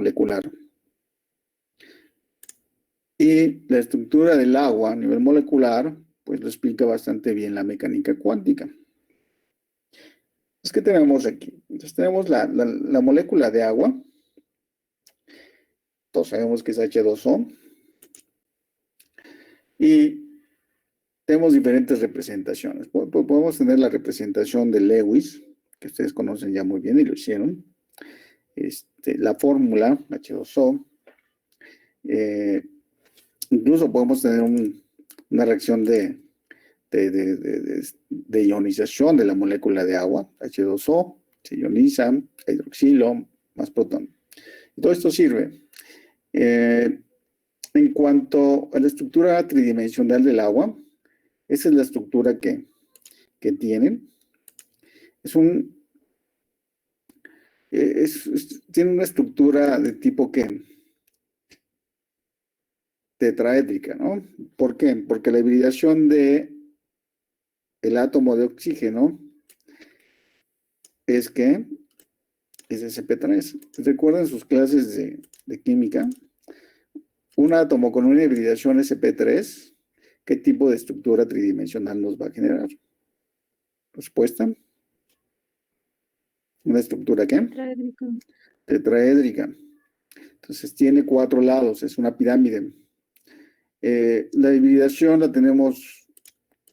molecular. Y la estructura del agua a nivel molecular, pues lo explica bastante bien la mecánica cuántica. ¿Qué tenemos aquí? Entonces tenemos la molécula de agua. Todos sabemos que es H2O. Y tenemos diferentes representaciones. Podemos tener la representación de Lewis, que ustedes conocen ya muy bien y lo hicieron. La fórmula H2O. Incluso podemos tener una reacción de ionización de la molécula de agua, H2O, se ioniza, hidroxilo, más protón. Y todo esto sirve. En cuanto a la estructura tridimensional del agua, esa es la estructura que tienen. Tiene una estructura de tipo que tetraédrica, ¿no? ¿Por qué? Porque la hibridación del átomo de oxígeno es sp3. ¿Recuerdan sus clases de química? Un átomo con una hibridación sp3, ¿qué tipo de estructura tridimensional nos va a generar? Respuesta. ¿Una estructura qué? Tetraédrica. Tetraédrica. Entonces tiene 4 lados, es una pirámide. La hibridación la tenemos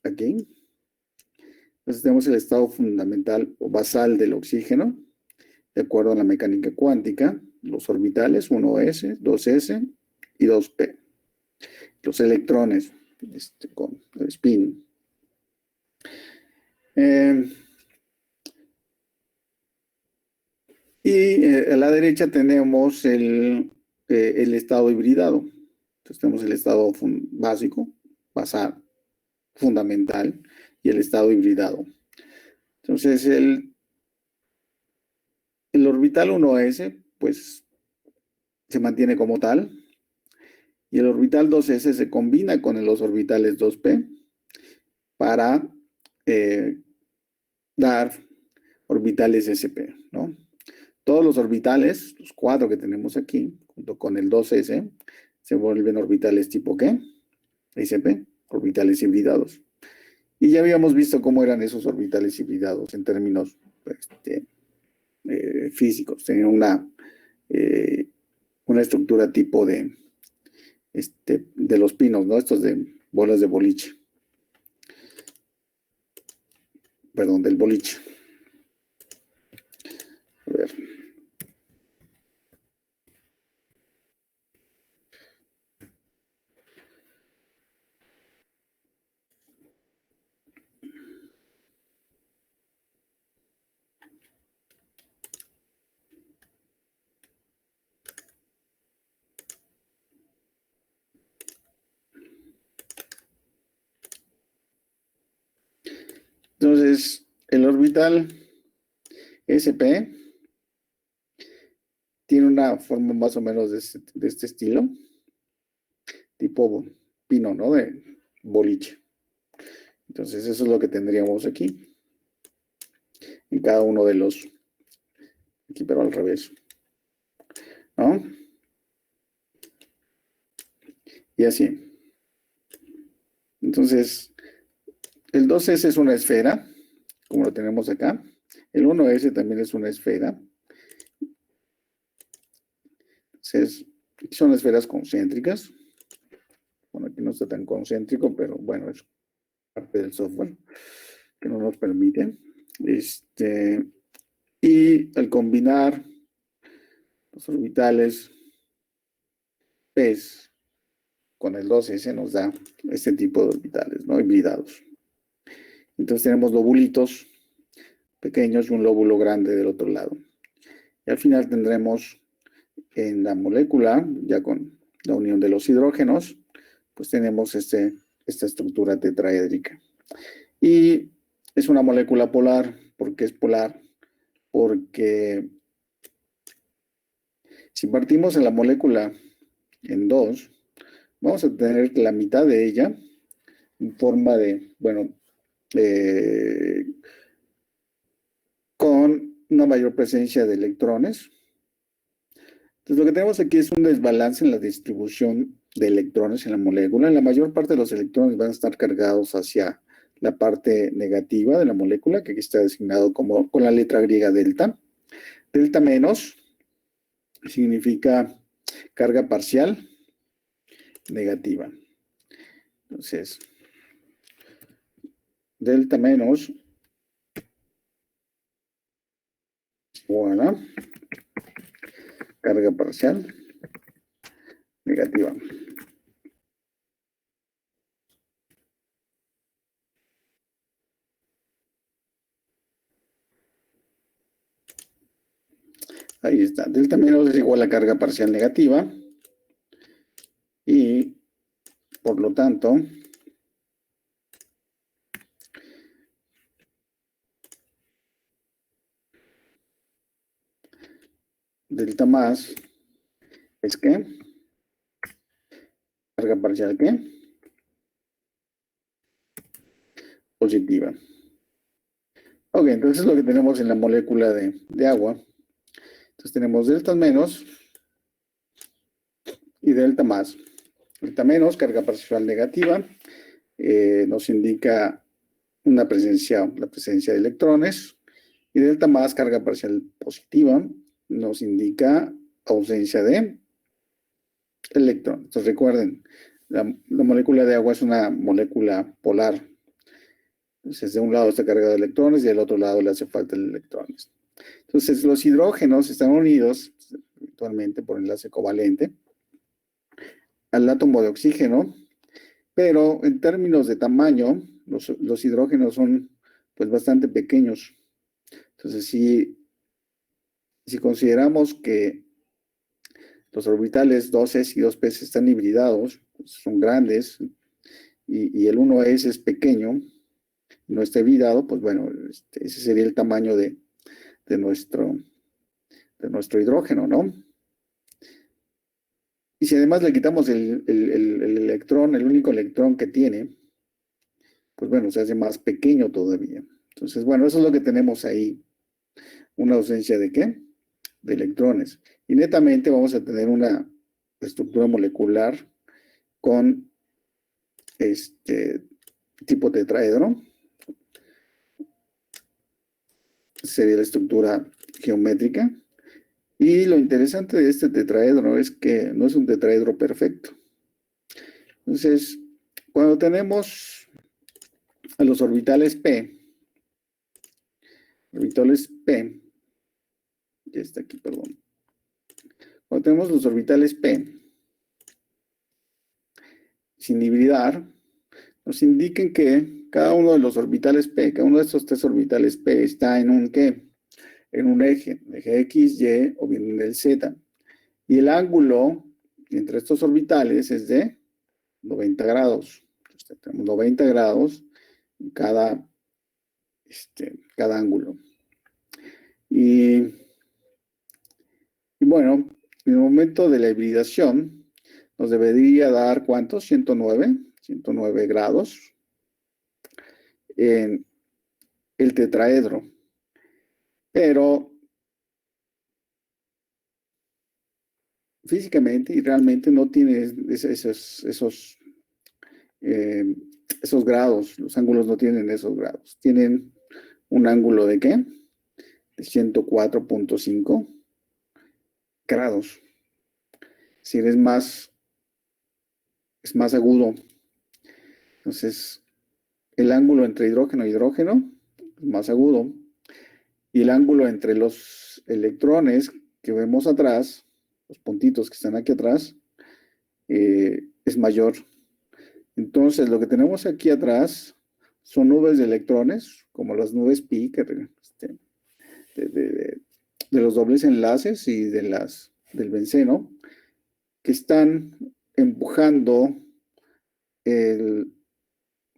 aquí. Entonces tenemos el estado fundamental o basal del oxígeno, de acuerdo a la mecánica cuántica, los orbitales 1s, 2s y 2p. Los electrones con el spin. Y a la derecha tenemos el estado hibridado. Entonces tenemos el estado básico, basal, fundamental, y el estado hibridado. Entonces el orbital 1s, pues, se mantiene como tal, y el orbital 2s se combina con los orbitales 2p para dar orbitales sp, ¿no? Todos los orbitales, los 4 que tenemos aquí, junto con el 2s, se vuelven orbitales tipo ¿qué? Sp, orbitales hibridados. Y ya habíamos visto cómo eran esos orbitales hibridados en términos físicos. Tenían una estructura tipo de los pinos, ¿no? Estos de bolas de boliche. Perdón, del boliche. A ver. Entonces, el orbital sp tiene una forma más o menos de este estilo, tipo pino, ¿no? De boliche. Entonces, eso es lo que tendríamos aquí, en cada uno de los, aquí pero al revés, ¿no? Y así. Entonces, el 2s es una esfera, como lo tenemos acá. El 1s también es una esfera. Entonces, son esferas concéntricas. Bueno, aquí no está tan concéntrico, pero bueno, es parte del software que no nos permite. Y al combinar los orbitales P con el 2s nos da este tipo de orbitales, ¿no? Hibridados. Entonces tenemos lobulitos pequeños y un lóbulo grande del otro lado. Y al final tendremos en la molécula, ya con la unión de los hidrógenos, pues tenemos esta estructura tetraédrica. Y es una molécula polar. ¿Por qué es polar? Porque si partimos en la molécula en 2, vamos a tener la mitad de ella en forma de, bueno, con una mayor presencia de electrones, Entonces, lo que tenemos aquí es un desbalance en la distribución de electrones en la molécula. La mayor parte de los electrones van a estar cargados hacia la parte negativa de la molécula, que aquí está designado como con la letra griega delta. Delta menos significa carga parcial negativa. Entonces, delta menos, voilà, carga parcial negativa. Ahí está. Delta menos es igual a carga parcial negativa. Y, por lo tanto, delta más es ¿qué? Carga parcial ¿qué? Positiva. Ok, entonces es lo que tenemos en la molécula de agua. Entonces tenemos delta menos y delta más. Delta menos, carga parcial negativa, nos indica la presencia de electrones. Y delta más, carga parcial positiva, nos indica ausencia de electrones. Entonces recuerden, la molécula de agua es una molécula polar. Entonces de un lado está cargado de electrones y del otro lado le hace falta de electrones. Entonces los hidrógenos están unidos actualmente por enlace covalente al átomo de oxígeno, pero en términos de tamaño, los hidrógenos son pues bastante pequeños. Entonces, si consideramos que los orbitales 2s y 2p están hibridados, pues son grandes, y el 1s es pequeño, no está hibridado, pues bueno, ese sería el tamaño de nuestro hidrógeno, ¿no? Y si además le quitamos el electrón, el único electrón que tiene, pues bueno, se hace más pequeño todavía. Entonces, bueno, eso es lo que tenemos ahí. ¿Una ausencia de qué? De electrones. Y netamente vamos a tener una estructura molecular con tipo tetraedro. Sería la estructura geométrica. Y lo interesante de este tetraedro es que no es un tetraedro perfecto. Entonces, cuando tenemos a los orbitales P, ya está aquí, perdón. Cuando tenemos los orbitales P sin hibridar, nos indiquen que cada uno de los orbitales P, cada uno de estos tres orbitales P está en un ¿qué? En un eje X, Y o bien en el Z. Y el ángulo entre estos orbitales es de 90 grados. Entonces, tenemos 90 grados en cada ángulo. Y bueno, en el momento de la hibridación nos debería dar ¿cuántos? 109 grados en el tetraedro. Pero físicamente y realmente no tiene esos grados. Los ángulos no tienen esos grados. Tienen un ángulo de ¿qué? De 104.5 grados. Si es más agudo. Entonces, el ángulo entre hidrógeno e hidrógeno es más agudo. Y el ángulo entre los electrones que vemos atrás, los puntitos que están aquí atrás, es mayor. Entonces, lo que tenemos aquí atrás son nubes de electrones, como las nubes pi, de los dobles enlaces y del benceno, que están empujando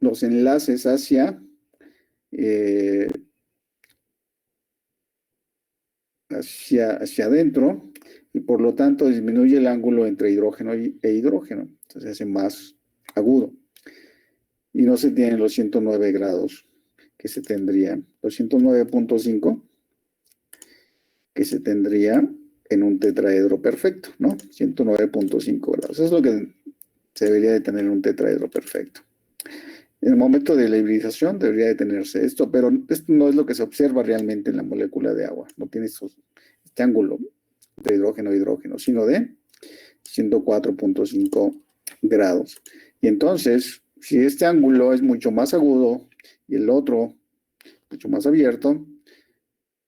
los enlaces hacia adentro, y por lo tanto disminuye el ángulo entre hidrógeno e hidrógeno. Entonces se hace más agudo. Y no se tienen los 109 grados que se tendrían. Los 109.5 que se tendría en un tetraedro perfecto, ¿no? 109.5 grados. Eso es lo que se debería de tener en un tetraedro perfecto. En el momento de la hibridación debería de tenerse esto, pero esto no es lo que se observa realmente en la molécula de agua. No tiene este ángulo de hidrógeno, sino de 104.5 grados. Y entonces, si este ángulo es mucho más agudo y el otro mucho más abierto,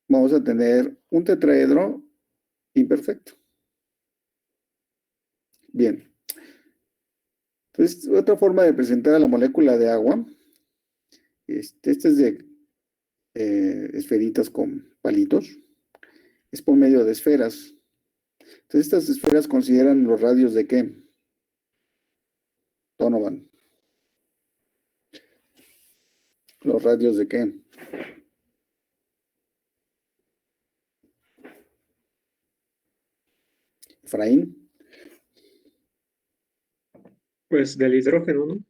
vamos a tener un tetraedro imperfecto. Bien. Entonces, otra forma de presentar a la molécula de agua, esta es de esferitas con palitos, es por medio de esferas. Entonces, estas esferas consideran los radios de ¿qué? Donovan. ¿Los radios de qué? Efraín. Pues del hidrógeno, ¿no?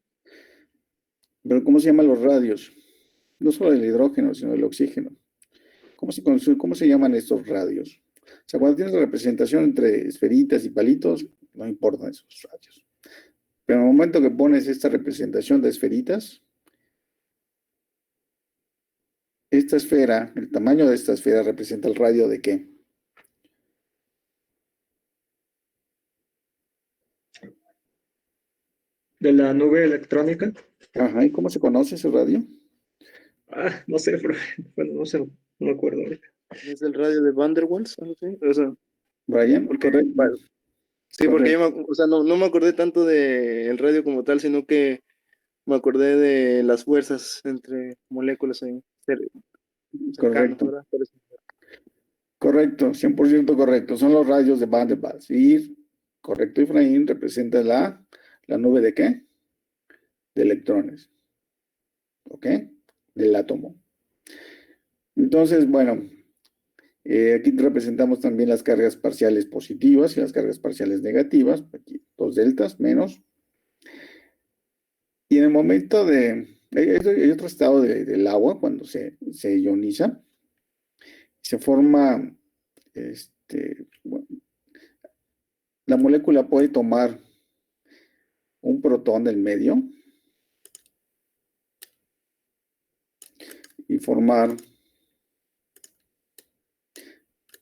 Pero ¿cómo se llaman los radios? No solo del hidrógeno, sino del oxígeno. ¿Cómo se llaman estos radios? O sea, cuando tienes la representación entre esferitas y palitos, no importan esos radios. Pero en el momento que pones esta representación de esferitas, esta esfera, el tamaño de esta esfera representa el radio de ¿qué? De la nube electrónica. Ajá, ¿y cómo se conoce ese radio? No sé, pero, bueno, no sé, no me acuerdo ahorita. Es el radio de Van der Waals, algo así. O sea, Brian, porque, correcto. sí, porque yo Correcto. o sea, no me acordé tanto del radio como tal, sino que me acordé de las fuerzas entre moléculas ahí, cercanas, Correcto. ¿verdad? Por eso. Correcto, 100% correcto. Son los radios de Van der Waals. Y correcto, Efraín, representa la nube de ¿qué? De electrones. ¿Ok? Del átomo. Entonces, bueno, aquí representamos también las cargas parciales positivas y las cargas parciales negativas. Aquí, dos deltas menos. Y en el momento hay otro estado del agua cuando se ioniza. Se forma, bueno, la molécula puede tomar un protón del medio y formar,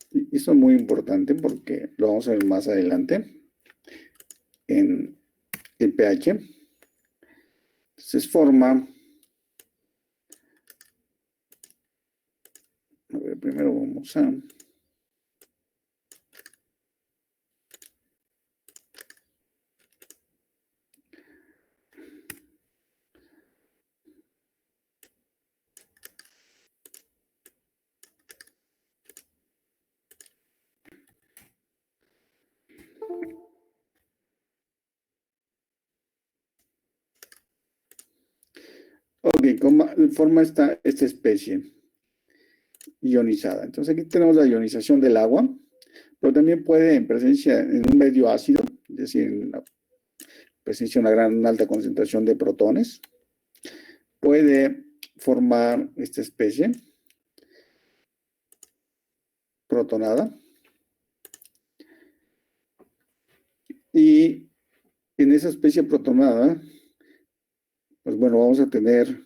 y eso es muy importante porque lo vamos a ver más adelante en el pH. Entonces forma, a ver, primero vamos a... Ok, forma esta especie ionizada. Entonces aquí tenemos la ionización del agua, pero también puede en presencia en un medio ácido, es decir, en la presencia de una alta concentración de protones, puede formar esta especie protonada. Y en esa especie protonada, pues bueno, vamos a tener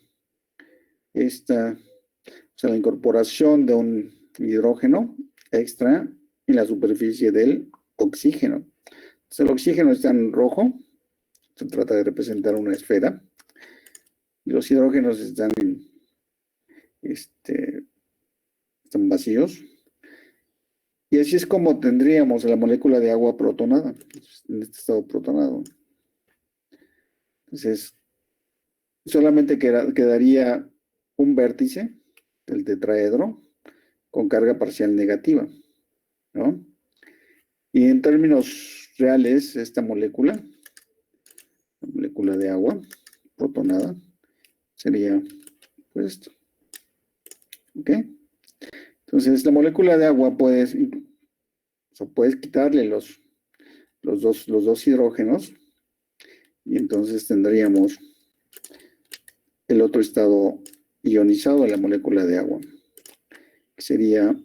la incorporación de un hidrógeno extra en la superficie del oxígeno. Entonces, el oxígeno está en rojo, se trata de representar una esfera, y los hidrógenos están están vacíos. Y así es como tendríamos la molécula de agua protonada, en este estado protonado. Entonces, solamente quedaría un vértice del tetraedro con carga parcial negativa, ¿no? Y en términos reales, esta molécula, la molécula de agua protonada, sería pues esto. ¿Ok? Entonces, la molécula de agua puedes quitarle los dos hidrógenos y entonces tendríamos el otro estado ionizado de la molécula de agua, que sería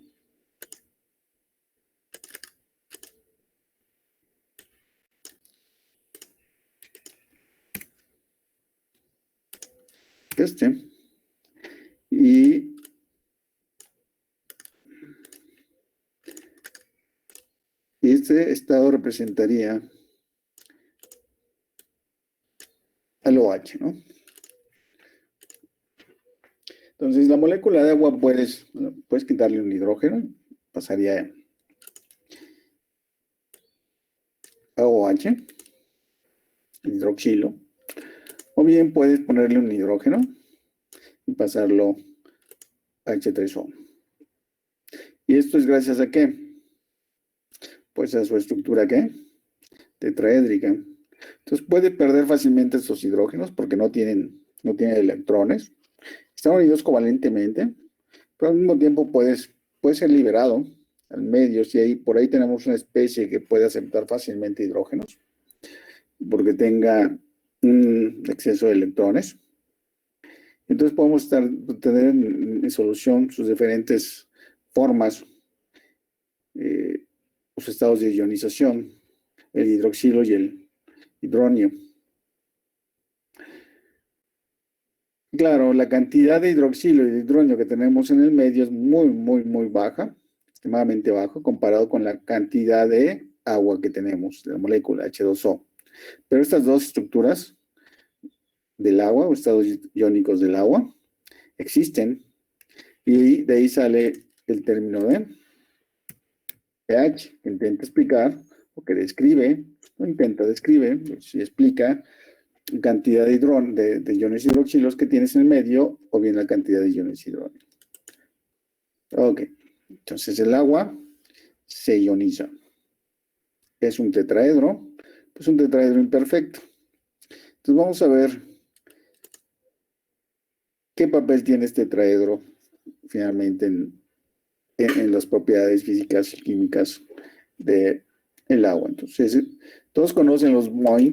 este. Y este estado representaría al OH, ¿no? Entonces, la molécula de agua puedes quitarle un hidrógeno, pasaría a OH, hidroxilo, o bien puedes ponerle un hidrógeno y pasarlo a H3O. ¿Y esto es gracias a qué? Pues a su estructura, ¿qué? Tetraédrica. Entonces puede perder fácilmente estos hidrógenos porque no tienen electrones. Están unidos covalentemente, pero al mismo tiempo puede ser liberado al medio. Si por ahí tenemos una especie que puede aceptar fácilmente hidrógenos, porque tenga un exceso de electrones. Entonces podemos tener en solución sus diferentes formas, los estados de ionización, el hidroxilo y el hidronio. Claro, la cantidad de hidroxilo y de hidronio que tenemos en el medio es muy, muy, muy baja, extremadamente bajo, comparado con la cantidad de agua que tenemos, de la molécula H2O. Pero estas dos estructuras del agua, o estados iónicos del agua, existen, y de ahí sale el término de pH, que intenta explicar, o que describe, no intenta, describe, si explica cantidad de iones hidroxilos que tienes en el medio, o bien la cantidad de iones hidrógenos. Ok, entonces el agua se ioniza. Es un tetraedro, pues un tetraedro imperfecto. Entonces vamos a ver qué papel tiene este tetraedro finalmente en las propiedades físicas y químicas del agua. Entonces, todos conocen los Boeing.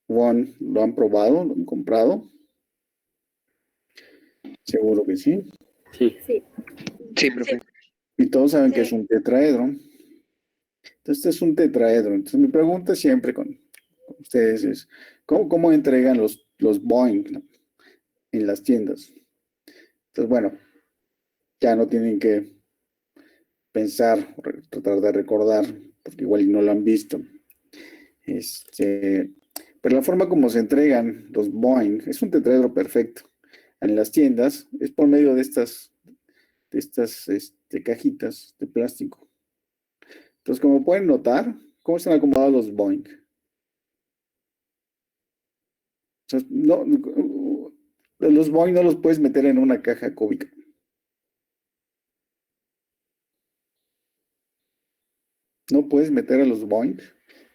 ¿Lo han probado? ¿Lo han comprado? Seguro que sí. Sí, Sí. sí, profe. Y todos saben que es Sí. un tetraedro. Entonces, este es un tetraedro. Entonces, mi pregunta siempre con ustedes es, ¿cómo entregan los Boeing, ¿no?, en las tiendas? Entonces, bueno, ya no tienen que pensar, tratar de recordar, porque igual no lo han visto. Pero la forma como se entregan los Boeing es un tetraedro perfecto. En las tiendas es por medio de estas cajitas de plástico. Entonces, como pueden notar, ¿cómo están acomodados los Boeing? O sea, los Boeing no los puedes meter en una caja cúbica. No puedes meter a los Boeing,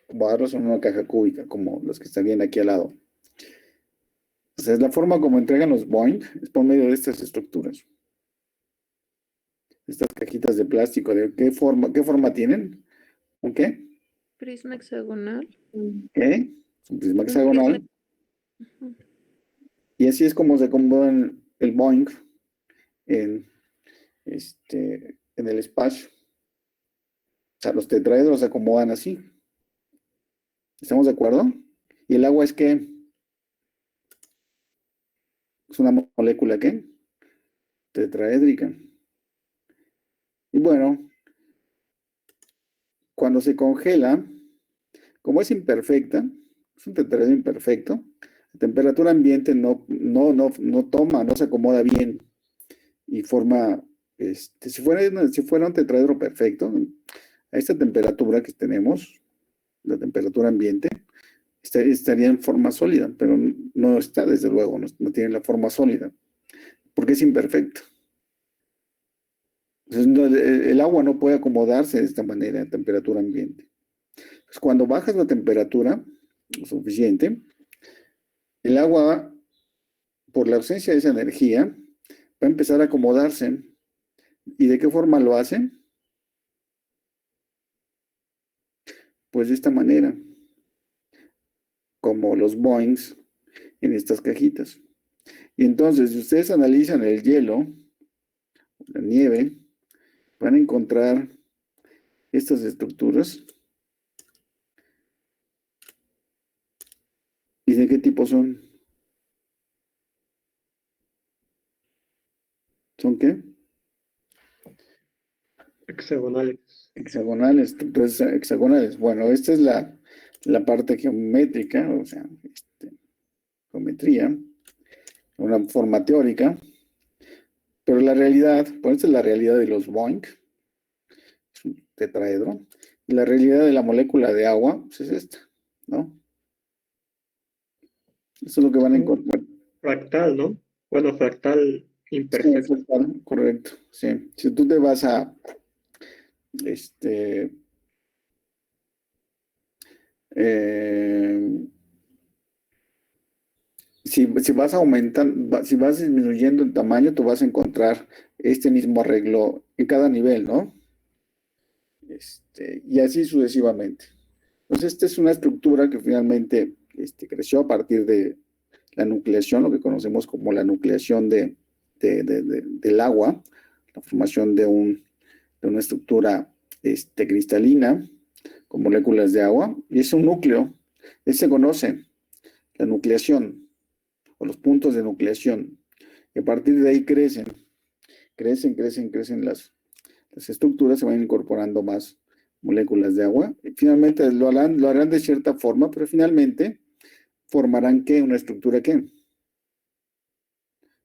acomodarlos en una caja cúbica, como los que estarían aquí al lado. Entonces, la forma como entregan los Boeing es por medio de estas estructuras. Estas cajitas de plástico, ¿de qué forma tienen? ¿Un qué? Prisma hexagonal. ¿Qué? Un prisma Un hexagonal. Ujú. Y así es como se acomodan el Boeing en el espacio. O sea, los tetraedros se acomodan así. ¿Estamos de acuerdo? ¿Y el agua es qué? ¿Es una molécula qué? Tetraédrica. Y bueno, cuando se congela, como es imperfecta, es un tetraedro imperfecto, la temperatura ambiente no se acomoda bien y forma, si fuera un tetraedro perfecto, a esta temperatura que tenemos, la temperatura ambiente, estaría en forma sólida, pero no está, desde luego, no tiene la forma sólida, porque es imperfecto. Entonces, el agua no puede acomodarse de esta manera a temperatura ambiente. Entonces, cuando bajas la temperatura lo suficiente, el agua, por la ausencia de esa energía, va a empezar a acomodarse. ¿Y de qué forma lo hace? Pues de esta manera, como los Boeings en estas cajitas. Y entonces, si ustedes analizan el hielo, la nieve, van a encontrar estas estructuras. ¿Y de qué tipo son? ¿Son qué? Hexagonales. Hexagonales, estructuras hexagonales. Bueno, esta es la parte geométrica, o sea, geometría, una forma teórica, pero la realidad, pues esta es la realidad de los Boing, es un tetraedro, y la realidad de la molécula de agua, pues es esta, ¿no? Eso es lo que van a encontrar. Fractal, ¿no? Bueno, fractal Sí, imperfecto. correcto, sí. Si tú te vas a, este, eh, si vas aumentando, si vas disminuyendo en tamaño, tú vas a encontrar este mismo arreglo en cada nivel, ¿no? Y así sucesivamente. Entonces, esta es una estructura que finalmente creció a partir de la nucleación, lo que conocemos como la nucleación del agua, la formación de una estructura cristalina con moléculas de agua, y es un núcleo. Se conoce la nucleación o los puntos de nucleación, y a partir de ahí crecen las estructuras, se van incorporando más moléculas de agua, y finalmente lo harán de cierta forma, pero finalmente formarán ¿qué? Una estructura ¿qué?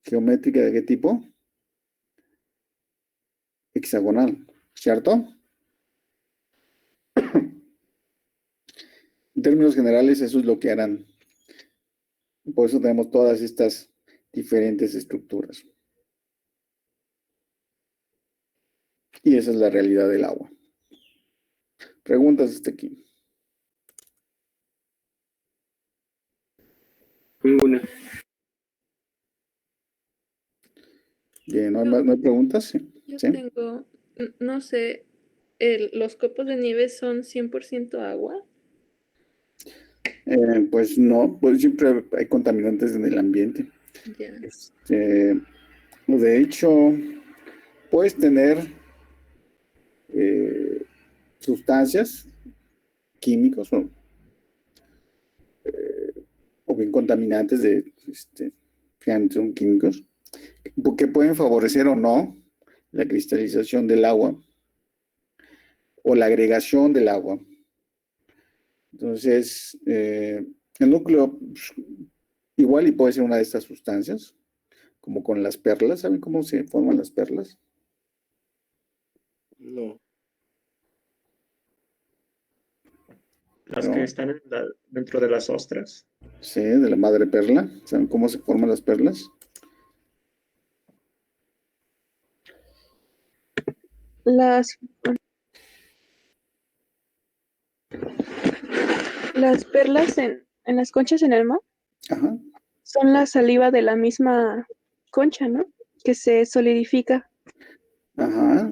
Geométrica ¿de qué tipo? Hexagonal, ¿cierto? En términos generales, eso es lo que harán. Por eso tenemos todas estas diferentes estructuras. Y esa es la realidad del agua. Preguntas hasta aquí. Ninguna. Bien, ¿no hay preguntas? Sí. Yo ¿Sí? tengo, no sé, ¿los copos de nieve son 100% agua? Pues no, pues siempre hay contaminantes en el ambiente. Ya. De hecho, puedes tener sustancias químicos o bien contaminantes finalmente son químicos, que pueden favorecer o no la cristalización del agua o la agregación del agua. Entonces, el núcleo pues, igual y puede ser una de estas sustancias, como con las perlas. ¿Saben cómo se forman las perlas? No. Las ¿No? que están dentro de las ostras. Sí, de la madre perla. ¿Saben cómo se forman las perlas? Las, las perlas en las conchas en el mar Ajá, son la saliva de la misma concha, ¿no? Que se solidifica. ajá.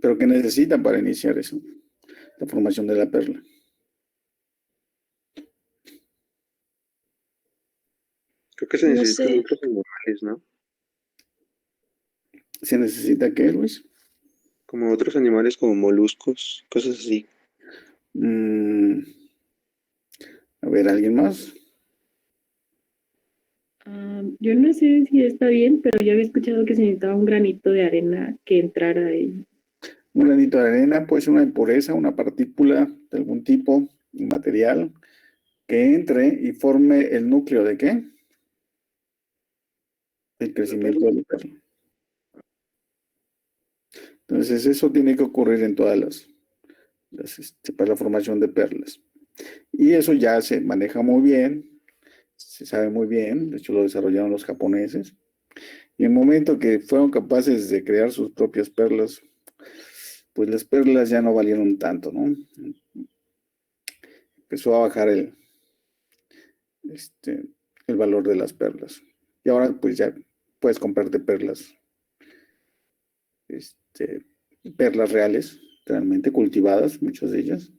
Pero ¿qué necesitan para iniciar eso? La formación de la perla. Creo que se No necesitan sé, otros animales, ¿no? ¿Se necesita qué, Luis? Como otros animales como moluscos, cosas así. Mm, a ver, ¿alguien más? Yo no sé si está bien, pero yo había escuchado que se necesitaba un granito de arena que entrara ahí. Un granito de arena puede ser una impureza, una partícula de algún tipo, un material, que entre y forme el núcleo de qué? El crecimiento de la perla. Entonces, eso tiene que ocurrir en todas para la formación de perlas. Y eso ya se maneja muy bien, se sabe muy bien, de hecho lo desarrollaron los japoneses. Y en el momento que fueron capaces de crear sus propias perlas, pues las perlas ya no valieron tanto, ¿no? Empezó a bajar el valor de las perlas. Y ahora pues ya puedes comprarte este, perlas reales, realmente cultivadas, muchas de ellas.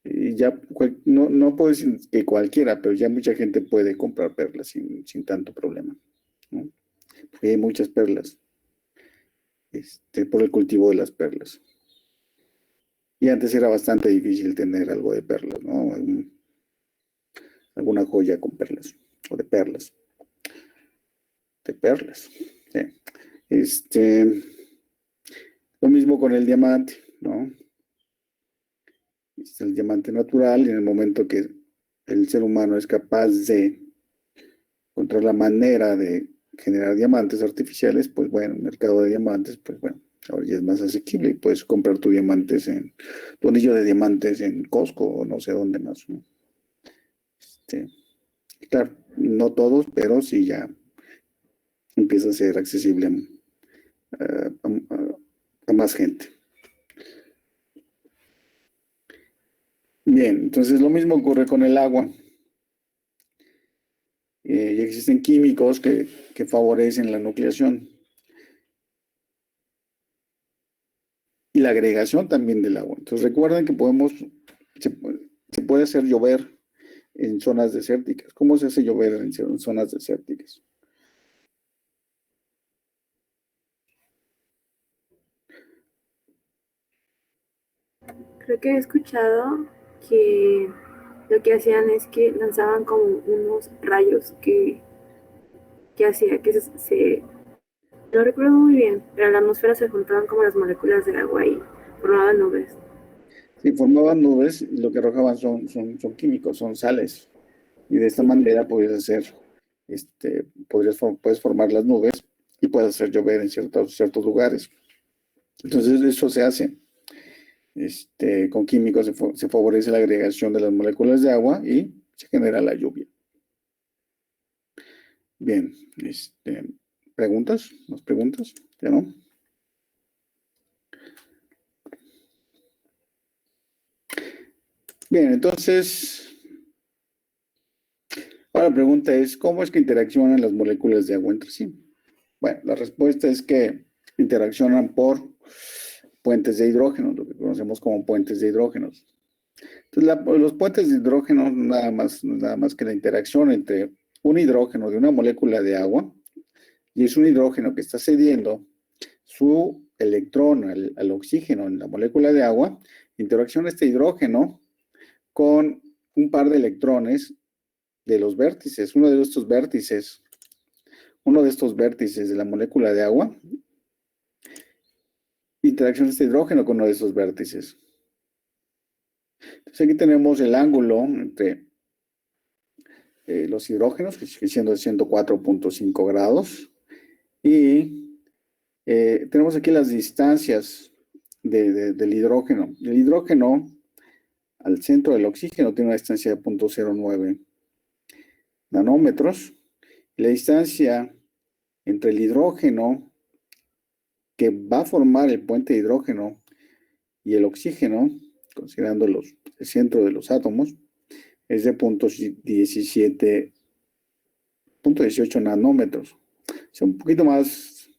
Y ya no puedo decir que cualquiera, pero ya mucha gente puede comprar perlas sin tanto problema, ¿no? Porque hay muchas perlas por el cultivo de las perlas. Y antes era bastante difícil tener algo de perlas, ¿no? Alguna joya con perlas o de perlas. De perlas. Sí. Lo mismo con el diamante, ¿no? El diamante natural, y en el momento que el ser humano es capaz de encontrar la manera de generar diamantes artificiales, pues bueno, el mercado de diamantes, pues bueno, ahora ya es más asequible y puedes comprar tu anillo de diamantes en Costco o no sé dónde más, ¿no? Claro, no todos, pero sí ya empieza a ser accesible a más gente. Bien, entonces lo mismo ocurre con el agua. Y existen químicos que favorecen la nucleación y la agregación también del agua. Entonces recuerden que se puede hacer llover en zonas desérticas. ¿Cómo se hace llover en zonas desérticas? Creo que he escuchado que lo que hacían es que lanzaban como unos rayos que hacía que no recuerdo muy bien, pero en la atmósfera se juntaban como las moléculas del agua y formaban nubes. Sí, formaban nubes y lo que arrojaban son químicos, son sales. Y de esta manera puedes formar las nubes y puedes hacer llover en ciertos lugares. Entonces eso se hace. Con químicos se favorece la agregación de las moléculas de agua y se genera la lluvia. Bien, ¿preguntas? ¿Más preguntas? ¿Ya no? Bien, entonces, ahora la pregunta es, ¿cómo es que interaccionan las moléculas de agua entre sí? Bueno, la respuesta es que interaccionan por puentes de hidrógeno, lo que conocemos como puentes de hidrógenos. Entonces, los puentes de hidrógeno no es nada más que la interacción entre un hidrógeno de una molécula de agua, y es un hidrógeno que está cediendo su electrón al oxígeno en la molécula de agua, interacciona este hidrógeno con un par de electrones de los vértices. Uno de estos vértices de la molécula de agua, interacciona este hidrógeno con uno de estos vértices. Entonces aquí tenemos el ángulo entre los hidrógenos, que sigue siendo de 104.5 grados, y tenemos aquí las distancias del hidrógeno. El hidrógeno al centro del oxígeno tiene una distancia de 0.09 nanómetros. La distancia entre el hidrógeno que va a formar el puente de hidrógeno y el oxígeno, considerando el centro de los átomos, es de 0.18 nanómetros. O sea, un poquito más,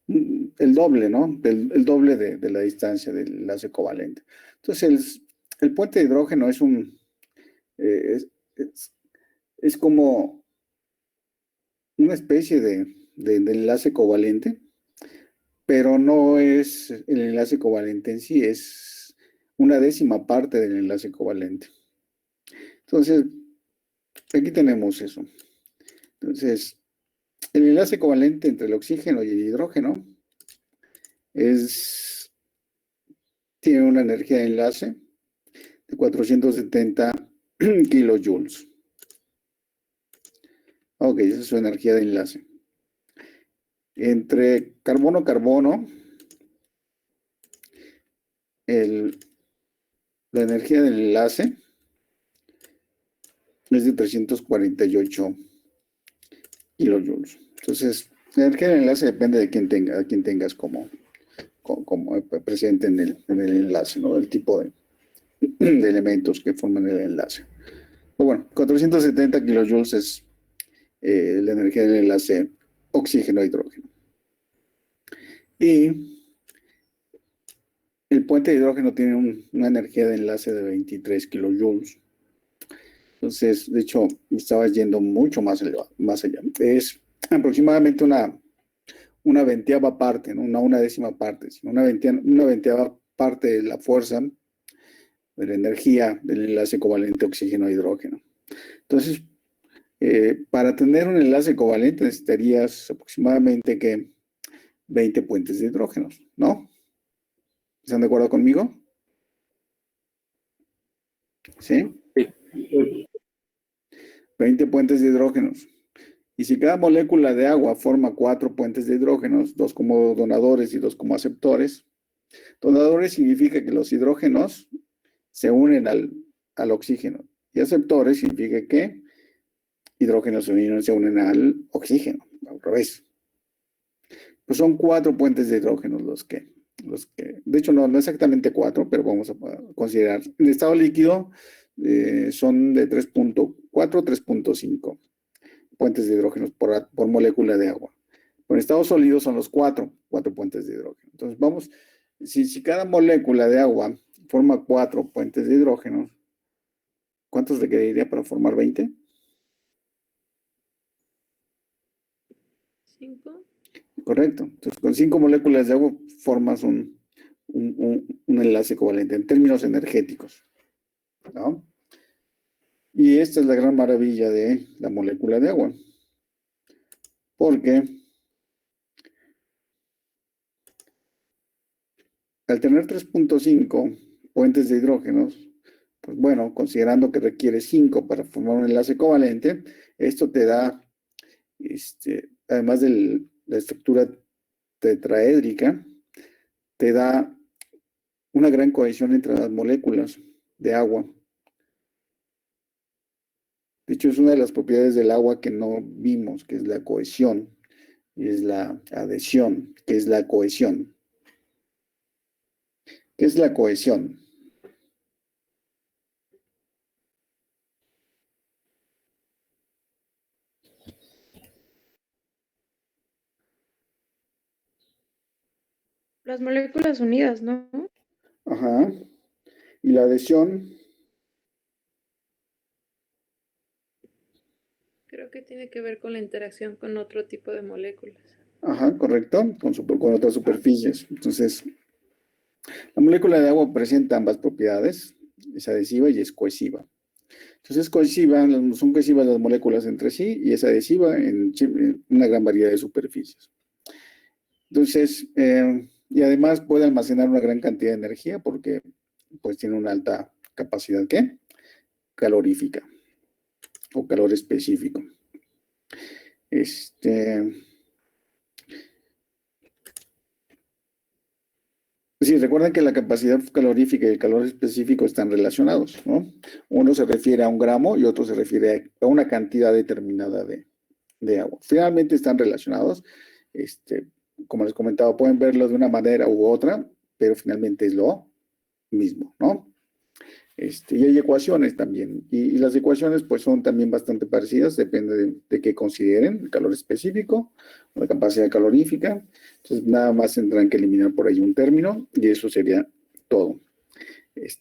el doble, ¿no? El doble de la distancia del enlace covalente. Entonces, el puente de hidrógeno es como una especie de enlace covalente, pero no es el enlace covalente en sí, es una décima parte del enlace covalente. Entonces, aquí tenemos eso. Entonces, el enlace covalente entre el oxígeno y el hidrógeno tiene una energía de enlace de 470 kilojoules. Ok, esa es su energía de enlace. Entre carbono-carbono, la energía del enlace es de 348 kilojoules. Entonces, la energía del enlace depende de a quién tengas como presente en el enlace, ¿no? El tipo de elementos que forman el enlace. Pero bueno, 470 kilojoules es la energía del enlace oxígeno-hidrógeno. Y el puente de hidrógeno tiene una energía de enlace de 23 kilojoules. Entonces, de hecho, estaba yendo mucho más allá. Es aproximadamente una veinteava parte, ¿no? No una décima parte, sino una veinteava parte de la fuerza de la energía del enlace covalente oxígeno-hidrógeno. Entonces, para tener un enlace covalente necesitarías aproximadamente que 20 puentes de hidrógenos, ¿no? ¿Están de acuerdo conmigo? ¿Sí? 20 puentes de hidrógenos. Y si cada molécula de agua forma 4 puentes de hidrógenos, 2 como donadores y 2 como aceptores, donadores significa que los hidrógenos se unen al oxígeno. Y aceptores significa que hidrógenos se unen al oxígeno, al revés. Pues son 4 puentes de hidrógenos los que de hecho no exactamente 4, pero vamos a considerar. En estado líquido son de 3.4, 3.5 puentes de hidrógenos por molécula de agua. En estado sólido son los 4 puentes de hidrógeno. Entonces vamos, si cada molécula de agua forma 4 puentes de hidrógeno, ¿cuántos requeriría para formar 20? 5. Correcto. Entonces, con 5 moléculas de agua formas un enlace covalente en términos energéticos, ¿no? Y esta es la gran maravilla de la molécula de agua. Porque al tener 3.5 puentes de hidrógenos, pues bueno, considerando que requiere 5 para formar un enlace covalente, esto te da, además de la estructura tetraédrica, te da una gran cohesión entre las moléculas de agua. De hecho, es una de las propiedades del agua que no vimos, que es la cohesión, y es la adhesión, que es la cohesión. ¿Qué es la cohesión? Las moléculas unidas, ¿no? Ajá. Y la adhesión, Creo que tiene que ver con la interacción con otro tipo de moléculas. ajá, correcto, con otras superficies. Entonces, la molécula de agua presenta ambas propiedades, es adhesiva y es cohesiva. Entonces, son cohesivas las moléculas entre sí y es adhesiva en una gran variedad de superficies. Entonces, y además puede almacenar una gran cantidad de energía porque pues tiene una alta capacidad, ¿qué? Calorífica o calor específico. Sí, recuerden que la capacidad calorífica y el calor específico están relacionados, ¿no? Uno se refiere a un gramo y otro se refiere a una cantidad determinada de agua. Finalmente están relacionados. Como les comentaba, pueden verlo de una manera u otra, pero finalmente es lo mismo, ¿no? Y hay ecuaciones también. Y las ecuaciones pues son también bastante parecidas, depende de qué consideren, el calor específico, o la capacidad calorífica. Entonces nada más tendrán que eliminar por ahí un término y eso sería todo.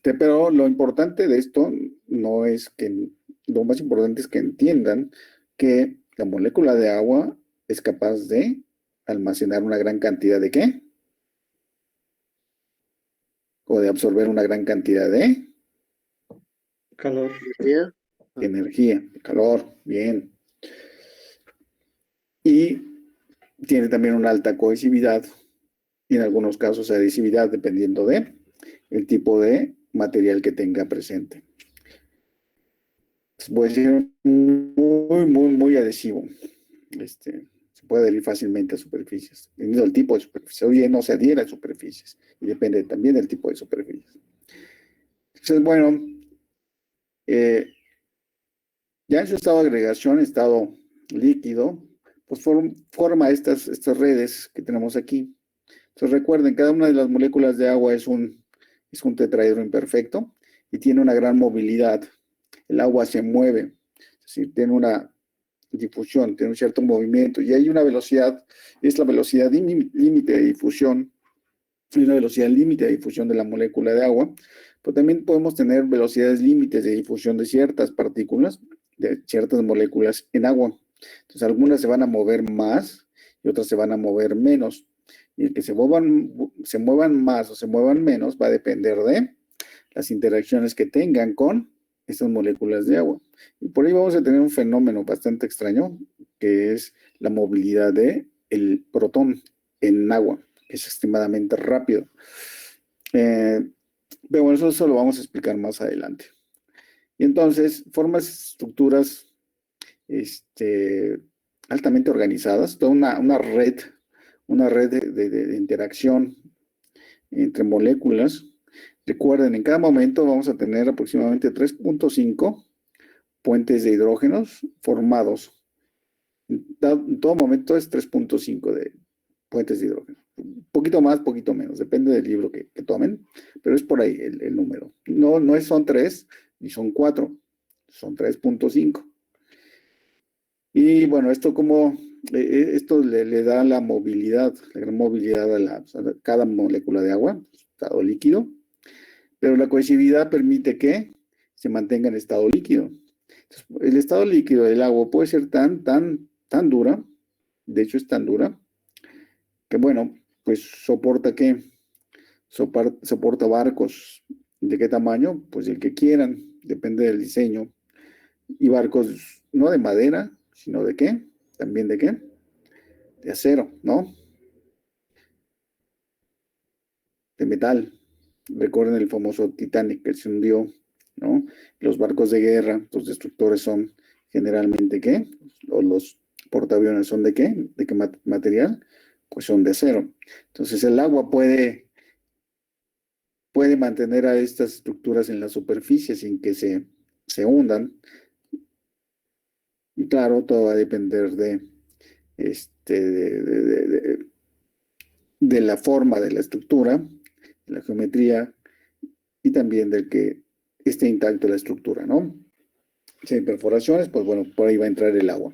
Pero lo importante de esto no es que, lo más importante es que entiendan que la molécula de agua es capaz de almacenar una gran cantidad de ¿qué? O de absorber una gran cantidad de Calor. energía, de calor, bien. Y tiene también una alta cohesividad y en algunos casos adhesividad dependiendo de el tipo de material que tenga presente. Puede ser muy adhesivo. Se puede adherir fácilmente a superficies, dependiendo del tipo de superficie. Oye, no se adhiere a superficies y depende también del tipo de superficies. Entonces, bueno, ya en su estado de agregación, estado líquido, pues forma estas redes que tenemos aquí. Entonces recuerden, cada una de las moléculas de agua es un tetraedro imperfecto y tiene una gran movilidad. El agua se mueve, es decir, tiene una difusión, tiene un cierto movimiento y hay una velocidad, es la velocidad límite de difusión, hay una velocidad límite de difusión de la molécula de agua, pero también podemos tener velocidades límites de difusión de ciertas partículas, de ciertas moléculas en agua. Entonces algunas se van a mover más y otras se van a mover menos. Y el que se muevan más o se muevan menos va a depender de las interacciones que tengan con estas moléculas de agua. Y por ahí vamos a tener un fenómeno bastante extraño, que es la movilidad del protón en agua, que es extremadamente rápido. Pero bueno, eso lo vamos a explicar más adelante. Y entonces, formas estructuras altamente organizadas, toda una red de interacción entre moléculas. Recuerden, en cada momento vamos a tener aproximadamente 3.5 puentes de hidrógenos formados. En todo momento es 3.5 de puentes de hidrógeno. Un poquito más, poquito menos, depende del libro que tomen, pero es por ahí el número. No son 3 ni son 4, son 3.5. Y bueno, esto le da la movilidad, la gran movilidad a cada molécula de agua, estado líquido, pero la cohesividad permite que se mantenga en estado líquido. Entonces, el estado líquido del agua puede ser tan dura, de hecho es tan dura, que bueno, pues soporta barcos. ¿De qué tamaño? Pues el que quieran, depende del diseño. Y barcos no de madera, sino ¿de qué? ¿También de qué? De acero, ¿no? De metal. Recuerden el famoso Titanic que se hundió, ¿no? Los barcos de guerra, los destructores son generalmente ¿qué? O los portaaviones son ¿de qué? ¿De qué material? Pues son de acero. Entonces el agua puede mantener a estas estructuras en la superficie sin que se hundan. Y claro, todo va a depender de la forma de la estructura, de la geometría y también del que esté intacto la estructura, ¿no? Si hay perforaciones, pues bueno, por ahí va a entrar el agua.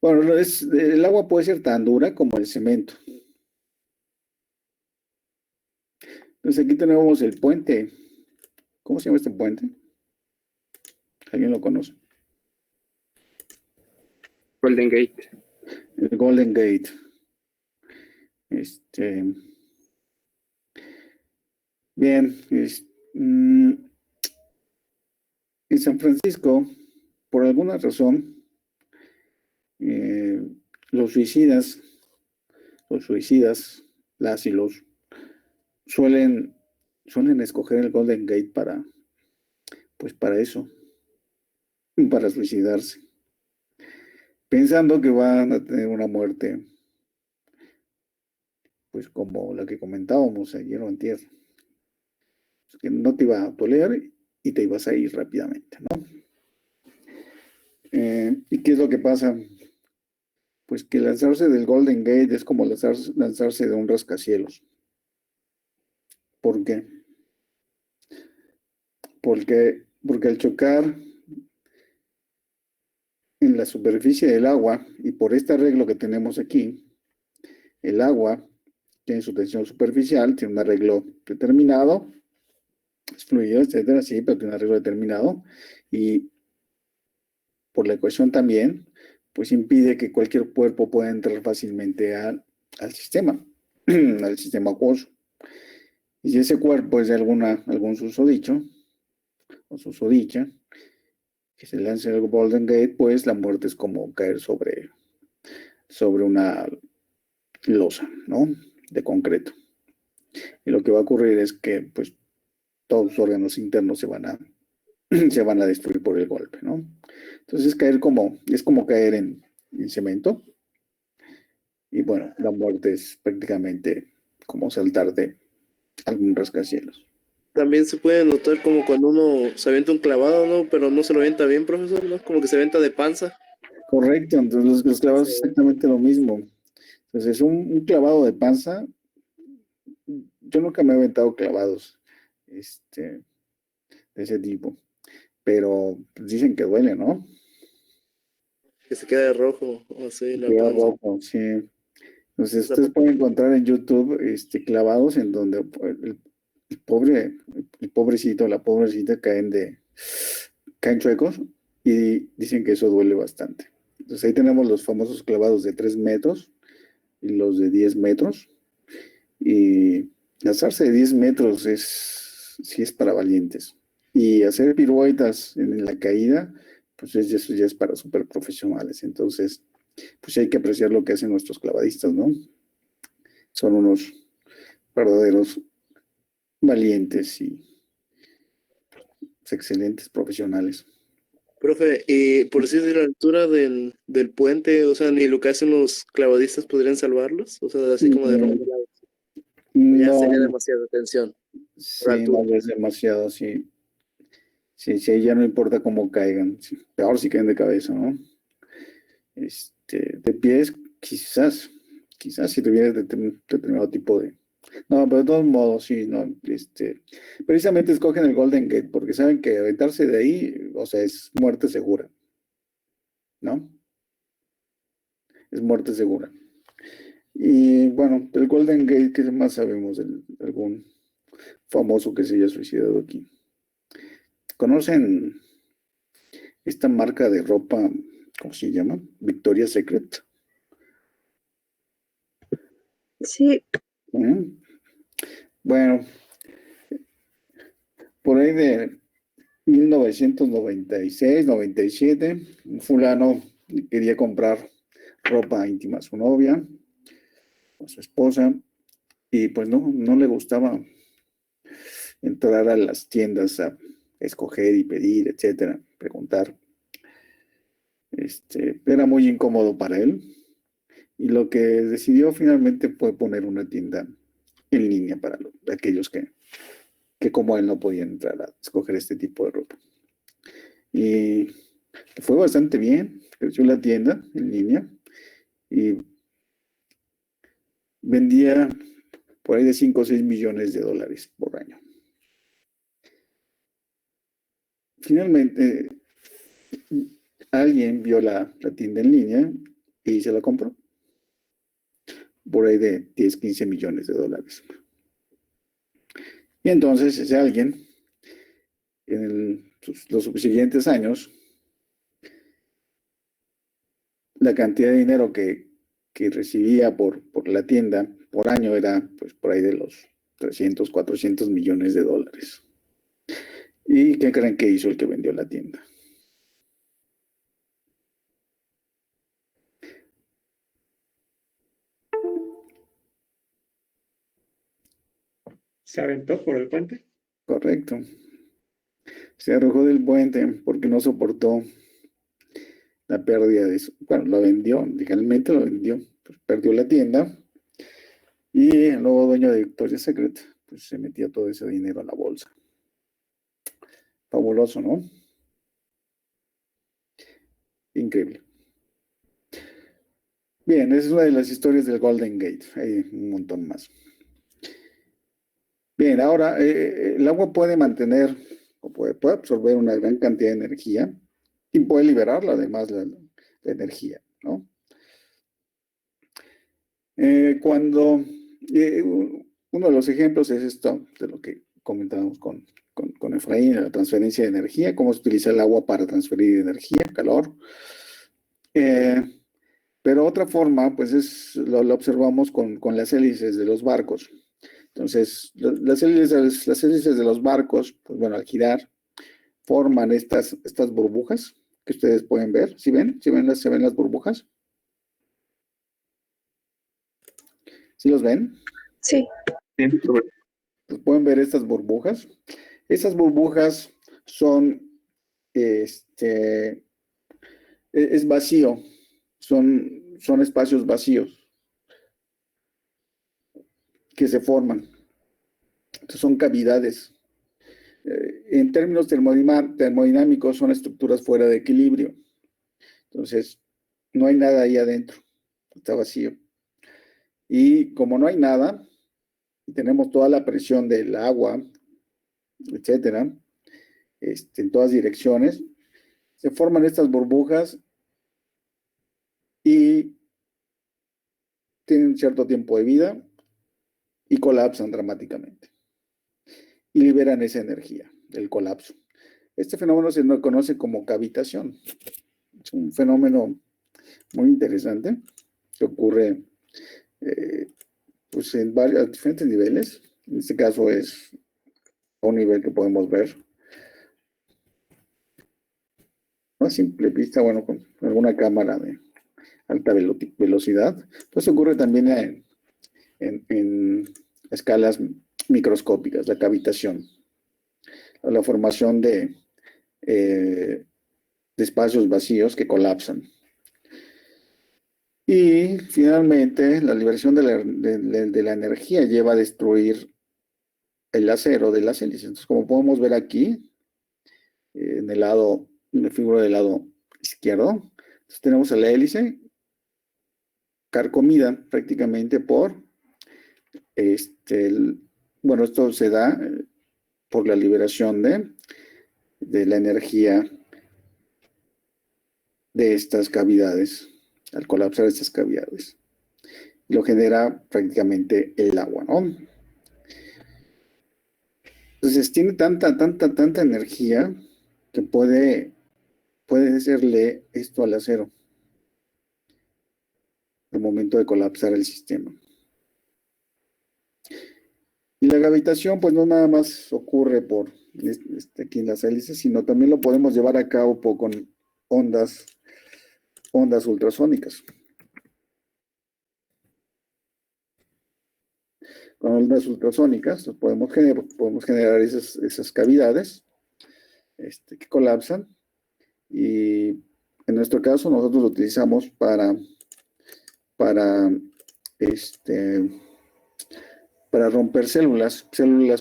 Bueno, el agua puede ser tan dura como el cemento. Entonces aquí tenemos el puente. ¿Cómo se llama este puente? ¿Alguien lo conoce? Golden Gate. El Golden Gate. Bien, en San Francisco, por alguna razón, los suicidas, las y los, suelen escoger el Golden Gate para eso, para suicidarse, pensando que van a tener una muerte, pues como la que comentábamos ayer o antier, que no te iba a doler y te ibas a ir rápidamente, ¿no? ¿Y qué es lo que pasa? Pues que lanzarse del Golden Gate es como lanzarse de un rascacielos. ¿Por qué? Porque al chocar en la superficie del agua, y por este arreglo que tenemos aquí, el agua tiene su tensión superficial, tiene un arreglo determinado, es fluido, etcétera, sí, pero tiene un arreglo determinado, y por la ecuación también, pues impide que cualquier cuerpo pueda entrar fácilmente al sistema, al sistema acuoso. Y si ese cuerpo es de algún susodicho, o susodicha, que se lance el Golden Gate, pues la muerte es como caer sobre una losa, ¿no? De concreto. Y lo que va a ocurrir es que, pues, todos los órganos internos se van a destruir por el golpe, ¿no? Entonces es como caer en cemento. Y bueno, la muerte es prácticamente como saltar de algún rascacielos. También se puede notar como cuando uno se avienta un clavado, ¿no? Pero no se lo avienta bien, profesor, ¿no? Como que se avienta de panza. Correcto, entonces los clavados es exactamente lo mismo. Entonces un clavado de panza, yo nunca me he aventado clavados de ese tipo, pero pues, dicen que duele, ¿no? Que se queda de rojo, o así, la Queda panza. rojo, sí. Entonces ustedes pueden encontrar en YouTube clavados en donde el pobrecito, la pobrecita caen chuecos y dicen que eso duele bastante. Entonces ahí tenemos los famosos clavados de 3 metros y los de 10 metros. Y lanzarse de 10 metros sí es para valientes. Y hacer piruetas en la caída, pues eso ya es para súper profesionales. Entonces, pues hay que apreciar lo que hacen nuestros clavadistas, ¿no? son unos verdaderos valientes y excelentes profesionales. Profe, y por decir de la altura del puente, o sea, ni lo que hacen los clavadistas podrían salvarlos, o sea, así como de rompelados. Ya No, sería demasiada tensión por sí, altura. no es demasiado, sí. Sí, sí, ya no importa cómo caigan, sí, peor si caen de cabeza, ¿no? De pies, quizás si tuvieras determinado tipo de... No, pero de todos modos, sí, no, precisamente escogen el Golden Gate porque saben que aventarse de ahí, o sea, es muerte segura, ¿no? Es muerte segura. Y bueno, del Golden Gate, ¿qué más sabemos de algún famoso que se haya suicidado aquí? ¿Conocen esta marca de ropa, cómo se llama? Victoria's Secret. Sí, Ujú. Bueno, por ahí de 1996, 97, un fulano quería comprar ropa íntima a su novia, a su esposa, y pues no le gustaba entrar a las tiendas a escoger y pedir, etcétera, preguntar. Era muy incómodo para él, y lo que decidió finalmente fue poner una tienda en línea para aquellos que como él no podían entrar a escoger este tipo de ropa. Y fue bastante bien, creció la tienda en línea y vendía por ahí de 5 o 6 millones de dólares por año. Finalmente, alguien vio la tienda en línea y se la compró por ahí de 10, 15 millones de dólares. Y entonces ese alguien, en los subsiguientes años, la cantidad de dinero que recibía por la tienda por año era pues por ahí de los 300, 400 millones de dólares. ¿Y qué creen que hizo el que vendió la tienda? Se aventó por el puente. Correcto. Se arrojó del puente porque no soportó la pérdida de eso. Bueno, lo vendió, legalmente lo vendió. Pues perdió la tienda y el nuevo dueño de Victoria's Secret pues se metía todo ese dinero a la bolsa. Fabuloso, ¿no? Increíble. Bien, esa es una de las historias del Golden Gate. Hay un montón más. Bien, ahora el agua puede mantener o puede absorber una gran cantidad de energía y puede liberarla además la energía, ¿no? Cuando uno de los ejemplos es esto, de lo que comentábamos con Efraín, la transferencia de energía, cómo se utiliza el agua para transferir energía, calor. Pero otra forma, pues lo observamos con las hélices de los barcos. Entonces, las hélices de los barcos, pues bueno, al girar, forman estas burbujas que ustedes pueden ver. ¿Sí ven? ¿Se ven las burbujas? ¿Sí los ven? sí. Pues pueden ver estas burbujas. Esas burbujas son, es vacío, son espacios vacíos que se forman. Entonces son cavidades. En términos termodinámicos son estructuras fuera de equilibrio. Entonces, no hay nada ahí adentro, está vacío. Y como no hay nada, y tenemos toda la presión del agua, etcétera, en todas direcciones, se forman estas burbujas y tienen cierto tiempo de vida y colapsan dramáticamente. Y liberan esa energía del colapso. Este fenómeno se conoce como cavitación. Es un fenómeno muy interesante que ocurre pues en diferentes niveles. En este caso es a un nivel que podemos ver a simple vista, bueno, con alguna cámara de alta velocidad. Pues ocurre también en escalas microscópicas, la cavitación, o la formación de espacios vacíos que colapsan. Y finalmente, la liberación de la energía lleva a destruir el acero de las hélices. Entonces, como podemos ver aquí, en la figura del lado izquierdo, entonces tenemos a la hélice carcomida prácticamente por, bueno, esto se da por la liberación de la energía de estas cavidades, al colapsar estas cavidades. Lo genera prácticamente el agua, ¿no? Entonces tiene tanta energía que puede hacerle esto al acero al momento de colapsar el sistema. Y la gravitación, pues no nada más ocurre por aquí en las hélices, sino también lo podemos llevar a cabo con ondas ultrasónicas. Con ondas ultrasónicas podemos generar esas cavidades que colapsan, y en nuestro caso nosotros lo utilizamos para romper células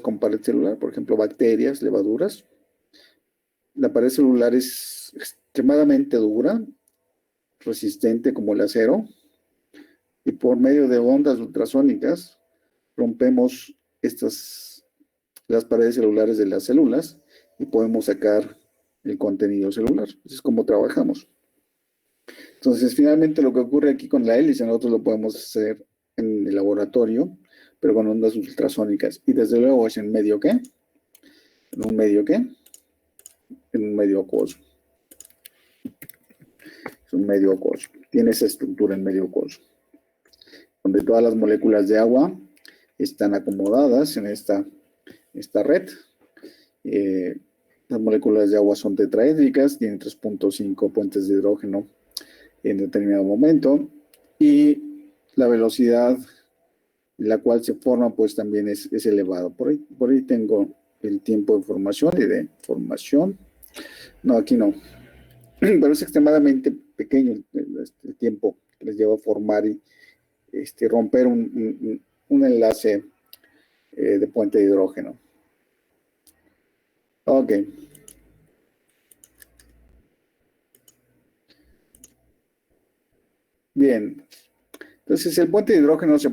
con pared celular, por ejemplo, bacterias, levaduras. La pared celular es extremadamente dura, resistente como el acero, y por medio de ondas ultrasónicas rompemos las paredes celulares de las células y podemos sacar el contenido celular. Así es como trabajamos. Entonces, finalmente lo que ocurre aquí con la hélice, nosotros lo podemos hacer en el laboratorio, pero con ondas ultrasónicas. Y desde luego es en medio ¿qué? ¿En un medio qué? En un medio acuoso. Es un medio acuoso. Tiene esa estructura en medio acuoso, donde todas las moléculas de agua están acomodadas en esta red. Las moléculas de agua son tetraédricas, tienen 3.5 puentes de hidrógeno en determinado momento, y la velocidad en la cual se forma pues también es elevado. Por ahí tengo el tiempo de formación y de formación. No, aquí no. Pero es extremadamente pequeño el tiempo que les lleva a formar y romper un enlace de puente de hidrógeno. Ok. Bien. Entonces el puente de hidrógeno es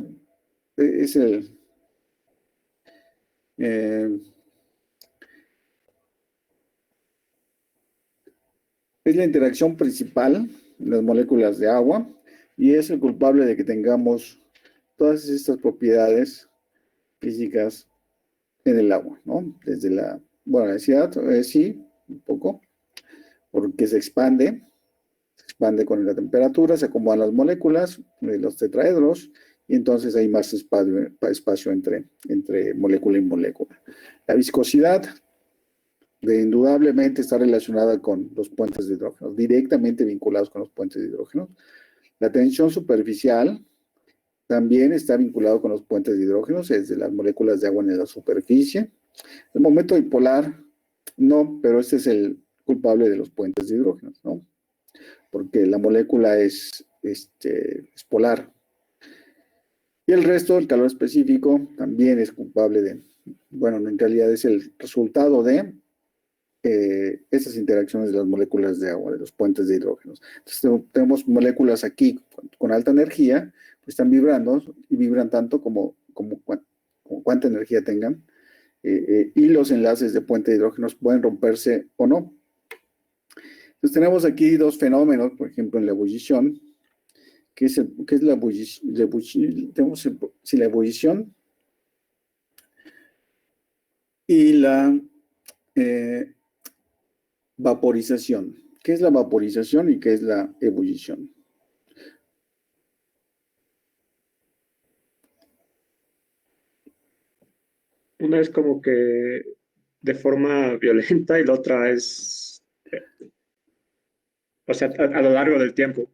es la interacción principal de las moléculas de agua, y es el culpable de que tengamos todas estas propiedades físicas en el agua, ¿no? Desde la densidad, sí, un poco, porque se expande con la temperatura, se acomodan las moléculas de los tetraedros, y entonces hay más espacio entre molécula y molécula. La viscosidad indudablemente está relacionada con los puentes de hidrógeno, directamente vinculados con los puentes de hidrógeno. La tensión superficial también está vinculado con los puentes de hidrógeno, es de las moléculas de agua en la superficie. El momento dipolar, no, pero este es el culpable de los puentes de hidrógeno, ¿no? Porque la molécula es polar. Y el resto, el calor específico, también es culpable bueno, en realidad es el resultado de esas interacciones de las moléculas de agua, de los puentes de hidrógeno. Entonces tenemos moléculas aquí con alta energía, pues están vibrando, y vibran tanto como cuánta energía tengan, y los enlaces de puente de hidrógenos pueden romperse o no. Entonces tenemos aquí dos fenómenos, por ejemplo, en la ebullición, que es la ebullición, tenemos la ebullición y la vaporización. ¿Qué es la vaporización y qué es la ebullición? Una es como que de forma violenta y la otra es, o sea, a lo largo del tiempo.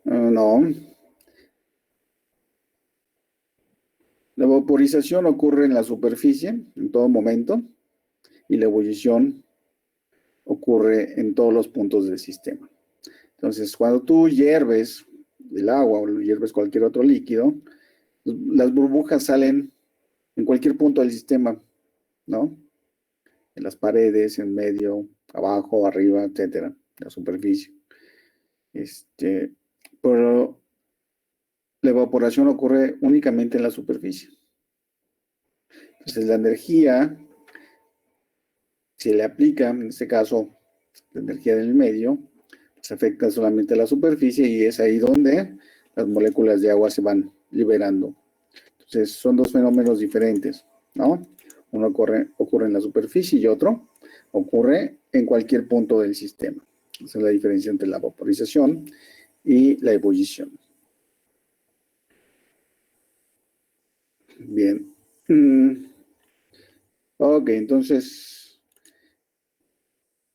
No. La vaporización ocurre en la superficie en todo momento y la ebullición ocurre en todos los puntos del sistema. Entonces, cuando tú hierves el agua o hierves cualquier otro líquido, las burbujas salen en cualquier punto del sistema, ¿no? En las paredes, en medio, abajo, arriba, etcétera, la superficie. Pero la evaporación ocurre únicamente en la superficie. Entonces, la energía, si le aplica, en este caso, la energía del medio, se afecta solamente a la superficie y es ahí donde las moléculas de agua se van liberando. Entonces, son dos fenómenos diferentes, ¿no? Uno ocurre en la superficie y otro ocurre en cualquier punto del sistema. Esa es la diferencia entre la vaporización y la ebullición. Bien. Ok, entonces,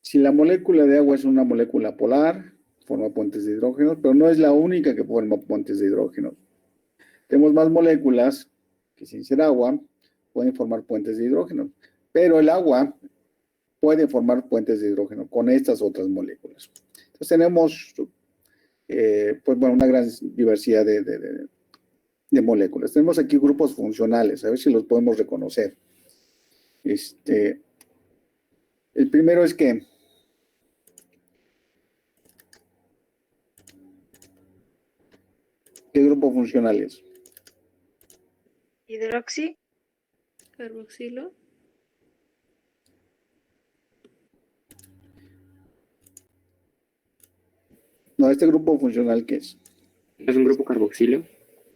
si la molécula de agua es una molécula polar, forma puentes de hidrógeno, pero no es la única que forma puentes de hidrógeno. Tenemos más moléculas que sin ser agua pueden formar puentes de hidrógeno, pero el agua puede formar puentes de hidrógeno con estas otras moléculas. Entonces tenemos pues, bueno, una gran diversidad de moléculas. Tenemos aquí grupos funcionales, a ver si los podemos reconocer. El primero es que ¿qué grupo funcional es? Hidroxi. Carboxilo. No, este grupo funcional, ¿qué es? ¿Es un grupo carboxilo?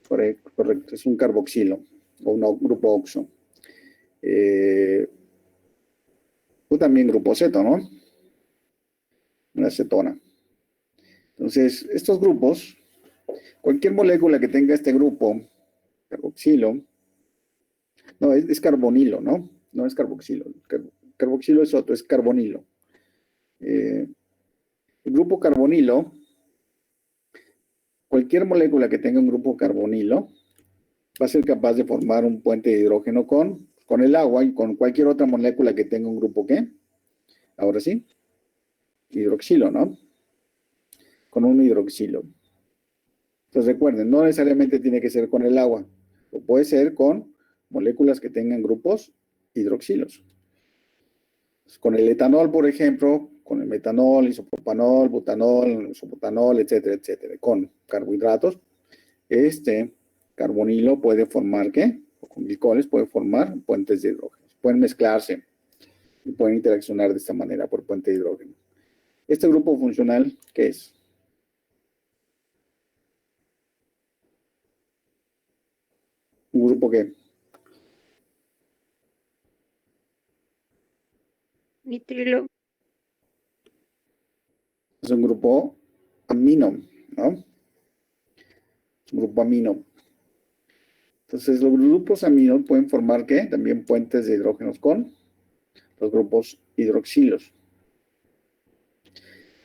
Correcto, es un carboxilo o un grupo oxo. O también grupo ceto, ¿no? Una cetona. Entonces, estos grupos, cualquier molécula que tenga este grupo, carboxilo, no, es carbonilo, ¿no? No es carboxilo. Carboxilo es otro, es carbonilo. El grupo carbonilo, cualquier molécula que tenga un grupo carbonilo, va a ser capaz de formar un puente de hidrógeno con el agua y con cualquier otra molécula que tenga un grupo, ¿qué? Ahora sí, hidroxilo, ¿no? Con un hidroxilo. Entonces recuerden, no necesariamente tiene que ser con el agua, o puede ser con moléculas que tengan grupos hidroxilos. Con el etanol, por ejemplo, con el metanol, isopropanol, butanol, isobutanol, etcétera, etcétera, con carbohidratos, carbonilo puede formar, ¿qué? O con glicoles puede formar puentes de hidrógeno. Pueden mezclarse y pueden interaccionar de esta manera por puente de hidrógeno. Este grupo funcional, ¿qué es? ¿Un grupo qué? Nitrilo. Es un grupo amino, ¿no? Es un grupo amino. Entonces, los grupos amino pueden formar, ¿qué? También puentes de hidrógenos con los grupos hidroxilos.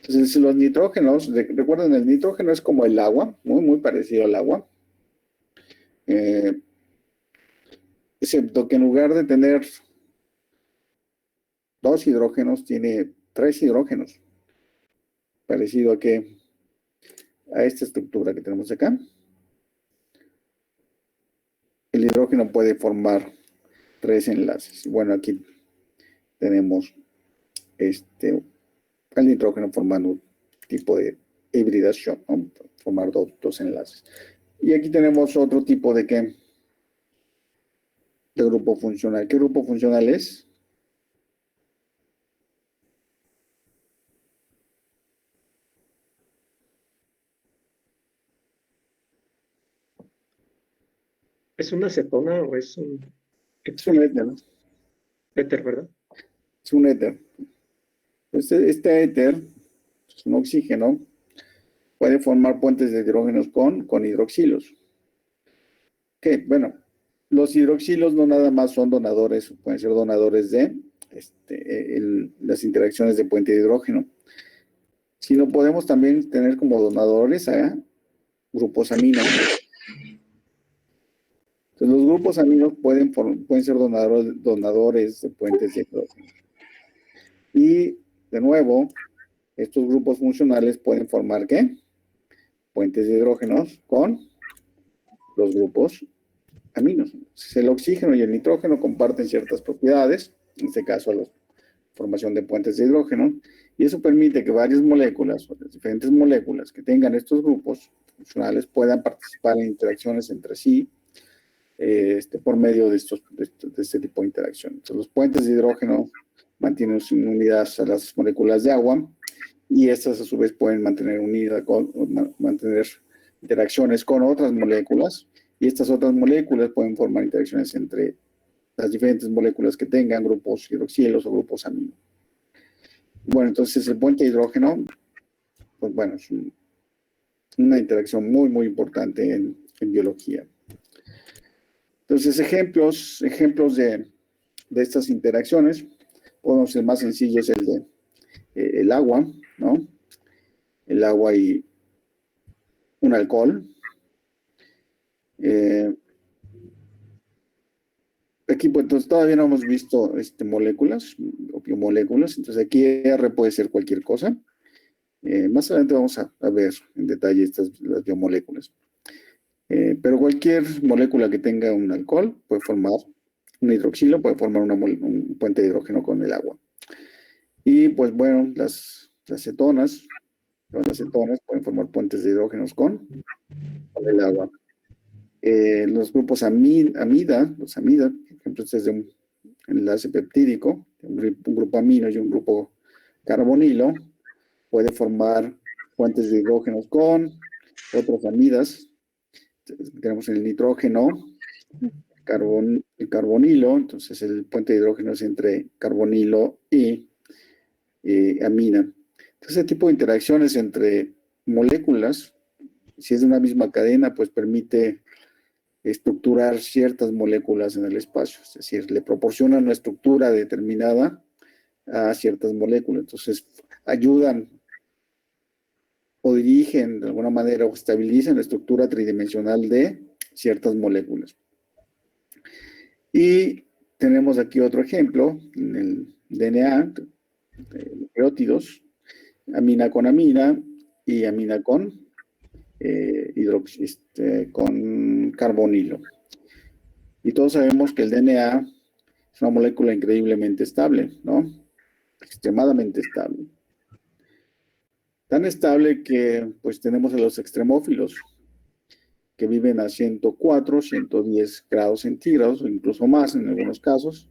Entonces, los nitrógenos, recuerden, el nitrógeno es como el agua, muy, muy parecido al agua. Excepto que en lugar de tener 2 hidrógenos, tiene 3 hidrógenos. Parecido a esta estructura que tenemos acá. El hidrógeno puede formar 3 enlaces. Bueno, aquí tenemos el nitrógeno formando un tipo de hibridación, ¿no? Formar dos enlaces. Y aquí tenemos otro tipo de grupo funcional. ¿Qué grupo funcional es? ¿Es una cetona o es un Es un éter, ¿no? éter, verdad? Es un éter. Este éter, es un oxígeno, puede formar puentes de hidrógenos con hidroxilos. Que, bueno, los hidroxilos no nada más son donadores, pueden ser donadores de las interacciones de puente de hidrógeno, sino podemos también tener como donadores a grupos amino. Entonces, los grupos aminos pueden ser donadores de puentes de hidrógeno. Y, de nuevo, estos grupos funcionales pueden formar, ¿qué? Puentes de hidrógenos con los grupos aminos. Entonces, el oxígeno y el nitrógeno comparten ciertas propiedades, en este caso la formación de puentes de hidrógeno, y eso permite que varias moléculas, o las diferentes moléculas que tengan estos grupos funcionales puedan participar en interacciones entre sí por medio de este tipo de interacciones. Entonces, los puentes de hidrógeno mantienen unidas a las moléculas de agua, y estas a su vez pueden mantener mantener interacciones con otras moléculas, y estas otras moléculas pueden formar interacciones entre las diferentes moléculas que tengan grupos hidroxilos o grupos aminos. Bueno, entonces el puente de hidrógeno, pues bueno, es una interacción muy, muy importante en biología. Entonces, ejemplos de estas interacciones, podemos el más sencillo es el de el agua, ¿no? El agua y un alcohol. Aquí, pues, entonces, todavía no hemos visto moléculas o biomoléculas, entonces aquí R puede ser cualquier cosa. Más adelante vamos a ver en detalle las biomoléculas. Pero cualquier molécula que tenga un alcohol puede formar un hidroxilo, puede formar un puente de hidrógeno con el agua. Y pues bueno, las cetonas pueden formar puentes de hidrógenos con el agua. Los grupos amida, por ejemplo, este es de un enlace peptídico, un grupo amino y un grupo carbonilo, puede formar puentes de hidrógenos con otras amidas. Tenemos el nitrógeno, el carbonilo, entonces el puente de hidrógeno es entre carbonilo y amina. Entonces, ese tipo de interacciones entre moléculas, si es de una misma cadena, pues permite estructurar ciertas moléculas en el espacio, es decir, le proporciona una estructura determinada a ciertas moléculas. Entonces, ayudan o dirigen de alguna manera o estabilizan la estructura tridimensional de ciertas moléculas. Y tenemos aquí otro ejemplo, en el DNA, nucleótidos, amina con amina y amina con con carbonilo. Y todos sabemos que el DNA es una molécula increíblemente estable, ¿no? Extremadamente estable. Tan estable que pues tenemos a los extremófilos que viven a 104, 110 grados centígrados o incluso más en algunos casos,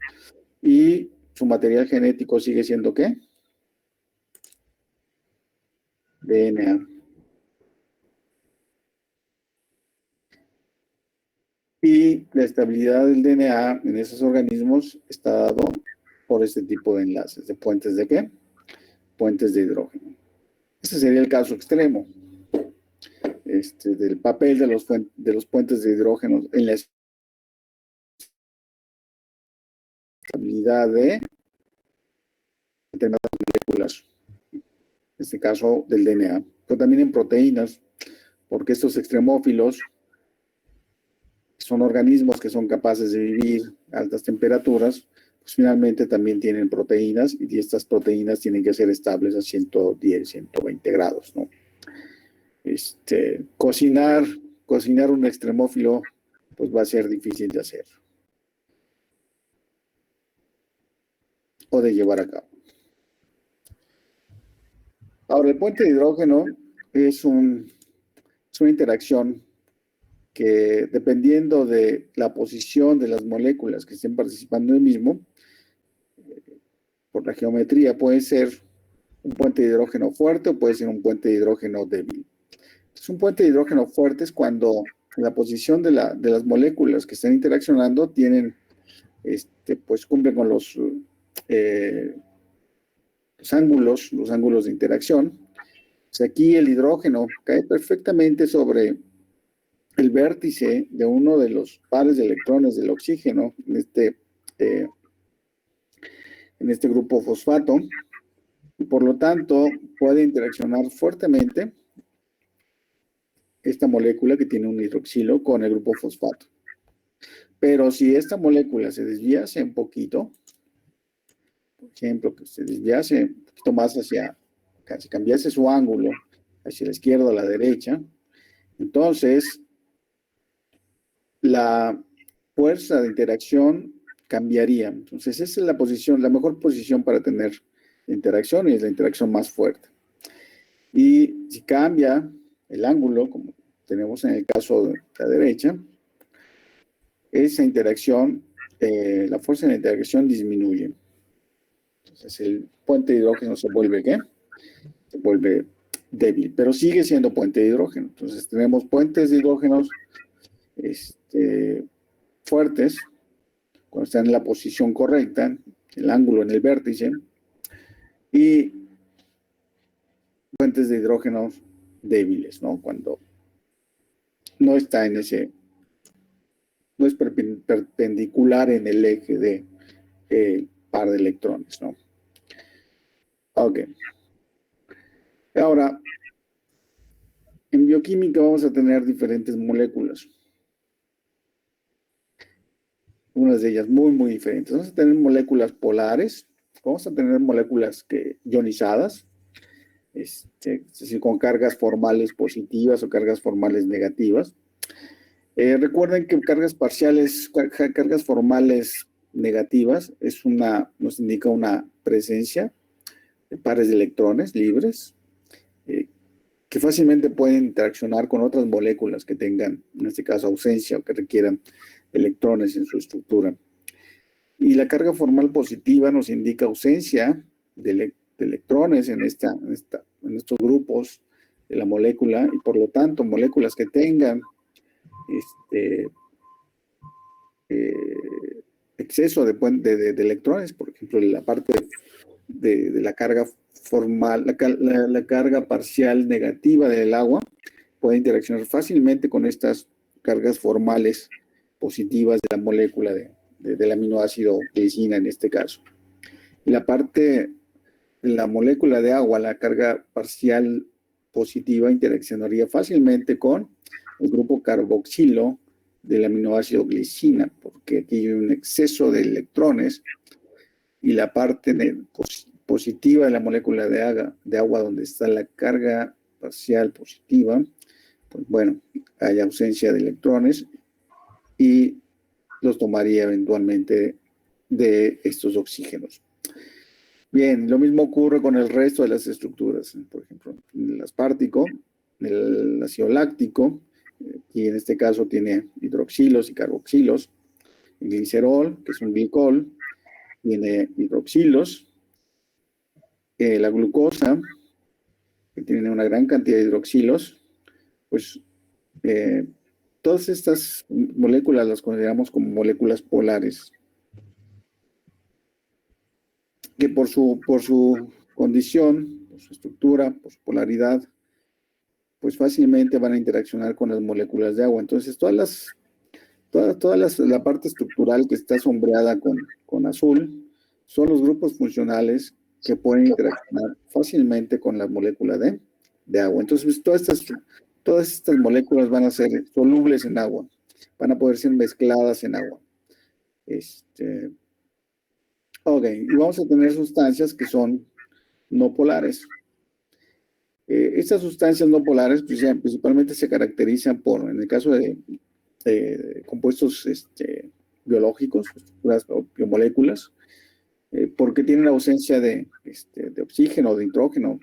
y su material genético sigue siendo ¿qué? DNA. Y la estabilidad del DNA en esos organismos está dado por este tipo de enlaces, de puentes de ¿qué? Puentes de hidrógeno. Ese sería el caso extremo del papel de los puentes de hidrógeno en la estabilidad de determinadas moléculas, en este caso del DNA, pero también en proteínas, porque estos extremófilos son organismos que son capaces de vivir a altas temperaturas, pues finalmente también tienen proteínas, y estas proteínas tienen que ser estables a 110, 120 grados, ¿no? Cocinar un extremófilo, pues va a ser difícil de hacer o de llevar a cabo. Ahora, el puente de hidrógeno es una interacción que, dependiendo de la posición de las moléculas que estén participando en el mismo, por la geometría, puede ser un puente de hidrógeno fuerte o puede ser un puente de hidrógeno débil. Entonces, un puente de hidrógeno fuerte es cuando la posición de las moléculas que están interaccionando tienen, pues cumplen con los ángulos de interacción. Pues aquí el hidrógeno cae perfectamente sobre el vértice de uno de los pares de electrones del oxígeno en este grupo fosfato, y por lo tanto puede interaccionar fuertemente esta molécula que tiene un hidroxilo con el grupo fosfato. Pero si esta molécula se desviase un poquito, por ejemplo, que se desviase un poquito más hacia, si cambiase su ángulo hacia la izquierda o la derecha, entonces la fuerza de interacción cambiaría. Entonces esa es la posición, la mejor posición para tener la interacción, y es la interacción más fuerte. Y si cambia el ángulo, como tenemos en el caso de la derecha, esa interacción, la fuerza de la interacción disminuye. Entonces el puente de hidrógeno se vuelve, ¿qué? Se vuelve débil, pero sigue siendo puente de hidrógeno. Entonces tenemos puentes de hidrógenos fuertes, cuando están en la posición correcta, el ángulo en el vértice, y puentes de hidrógenos débiles, ¿no? Cuando no está en ese, no es perpendicular en el eje de par de electrones, ¿no? Ok. Ahora, en bioquímica vamos a tener diferentes moléculas. Unas de ellas muy diferentes. Vamos a tener moléculas polares, vamos a tener moléculas ionizadas, es decir, con cargas formales positivas o cargas formales negativas. Recuerden que cargas formales negativas nos indica una presencia de pares de electrones libres que fácilmente pueden interaccionar con otras moléculas que tengan, en este caso, ausencia o que requieran electrones en su estructura. Y la carga formal positiva nos indica ausencia de electrones en estos grupos de la molécula, y por lo tanto moléculas que tengan exceso de electrones, por ejemplo, la parte de la carga formal, la carga parcial negativa del agua, puede interaccionar fácilmente con estas cargas formales positivas de la molécula del aminoácido glicina en este caso. Y la parte de la molécula de agua, la carga parcial positiva, interaccionaría fácilmente con el grupo carboxilo del aminoácido glicina, porque aquí hay un exceso de electrones, y la parte positiva de la molécula de agua donde está la carga parcial positiva, pues bueno, hay ausencia de electrones y los tomaría eventualmente de estos oxígenos. Bien, lo mismo ocurre con el resto de las estructuras. Por ejemplo, el aspartico, el ácido láctico, y en este caso tiene hidroxilos y carboxilos. El glicerol, que es un glicol, tiene hidroxilos. La glucosa, que tiene una gran cantidad de hidroxilos, pues todas estas moléculas las consideramos como moléculas polares, que por su condición, por su estructura, por su polaridad, pues fácilmente van a interaccionar con las moléculas de agua. Entonces, la parte estructural que está sombreada con azul son los grupos funcionales que pueden interaccionar fácilmente con la molécula de agua. Entonces, todas estas moléculas van a ser solubles en agua, van a poder ser mezcladas en agua. Ok, y vamos a tener sustancias que son no polares. Estas sustancias no polares pues, principalmente se caracterizan por, en el caso de compuestos biológicos, estructuras o biomoléculas, porque tienen ausencia de oxígeno o de nitrógeno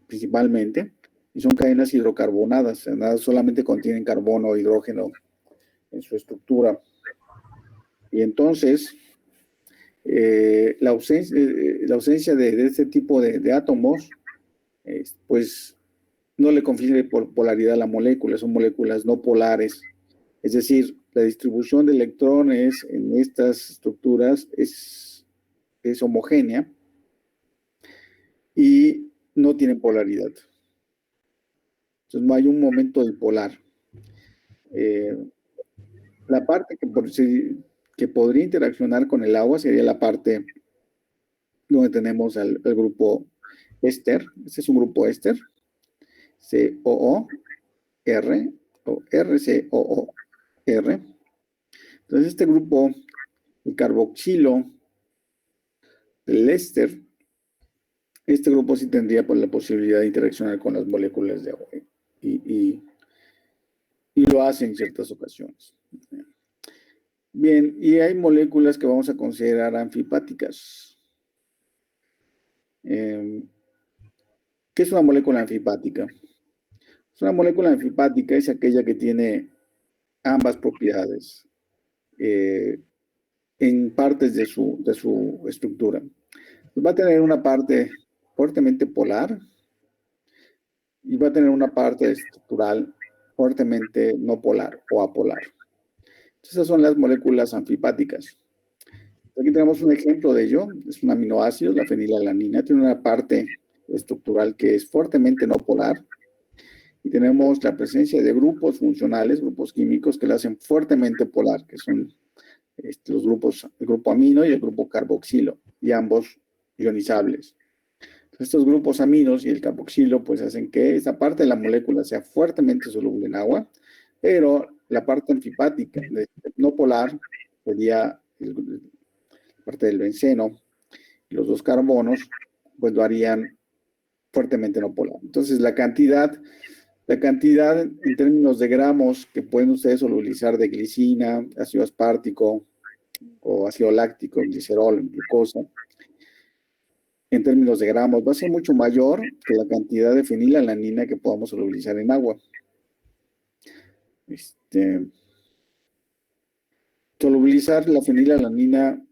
principalmente, y son cadenas hidrocarbonadas, o sea, solamente contienen carbono o hidrógeno en su estructura. Y entonces, la ausencia de este tipo de átomos, pues no le confiere por polaridad a la molécula, son moléculas no polares. Es decir, la distribución de electrones en estas estructuras es homogénea y no tienen polaridad. Entonces no hay un momento dipolar. La parte que podría interaccionar con el agua sería la parte donde tenemos al grupo éster. Este es un grupo éster, COO-R o RCOO-R, Entonces, este grupo, el carboxilo, el éster, este grupo sí tendría pues, la posibilidad de interaccionar con las moléculas de agua y lo hace en ciertas ocasiones. Bien, y hay moléculas que vamos a considerar anfipáticas. ¿Qué es una molécula anfipática? Una molécula anfipática es aquella que tiene ambas propiedades en partes de su estructura. Va a tener una parte fuertemente polar y va a tener una parte estructural fuertemente no polar o apolar. Esas son las moléculas anfipáticas. Aquí tenemos un ejemplo de ello. Es un aminoácido, la fenilalanina. Tiene una parte estructural que es fuertemente no polar. Y tenemos la presencia de grupos funcionales, grupos químicos que la hacen fuertemente polar, que son los grupos, el grupo amino y el grupo carboxilo, y ambos ionizables. Entonces, estos grupos aminos y el carboxilo pues hacen que esa parte de la molécula sea fuertemente soluble en agua, pero la parte anfipática, no polar, sería la parte del benceno y los dos carbonos, pues lo harían fuertemente no polar. Entonces, la cantidad en términos de gramos que pueden ustedes solubilizar de glicina, ácido aspartico o ácido láctico, glicerol, glucosa, en términos de gramos, va a ser mucho mayor que la cantidad de fenilalanina que podamos solubilizar en agua. Solubilizar la fenilalanina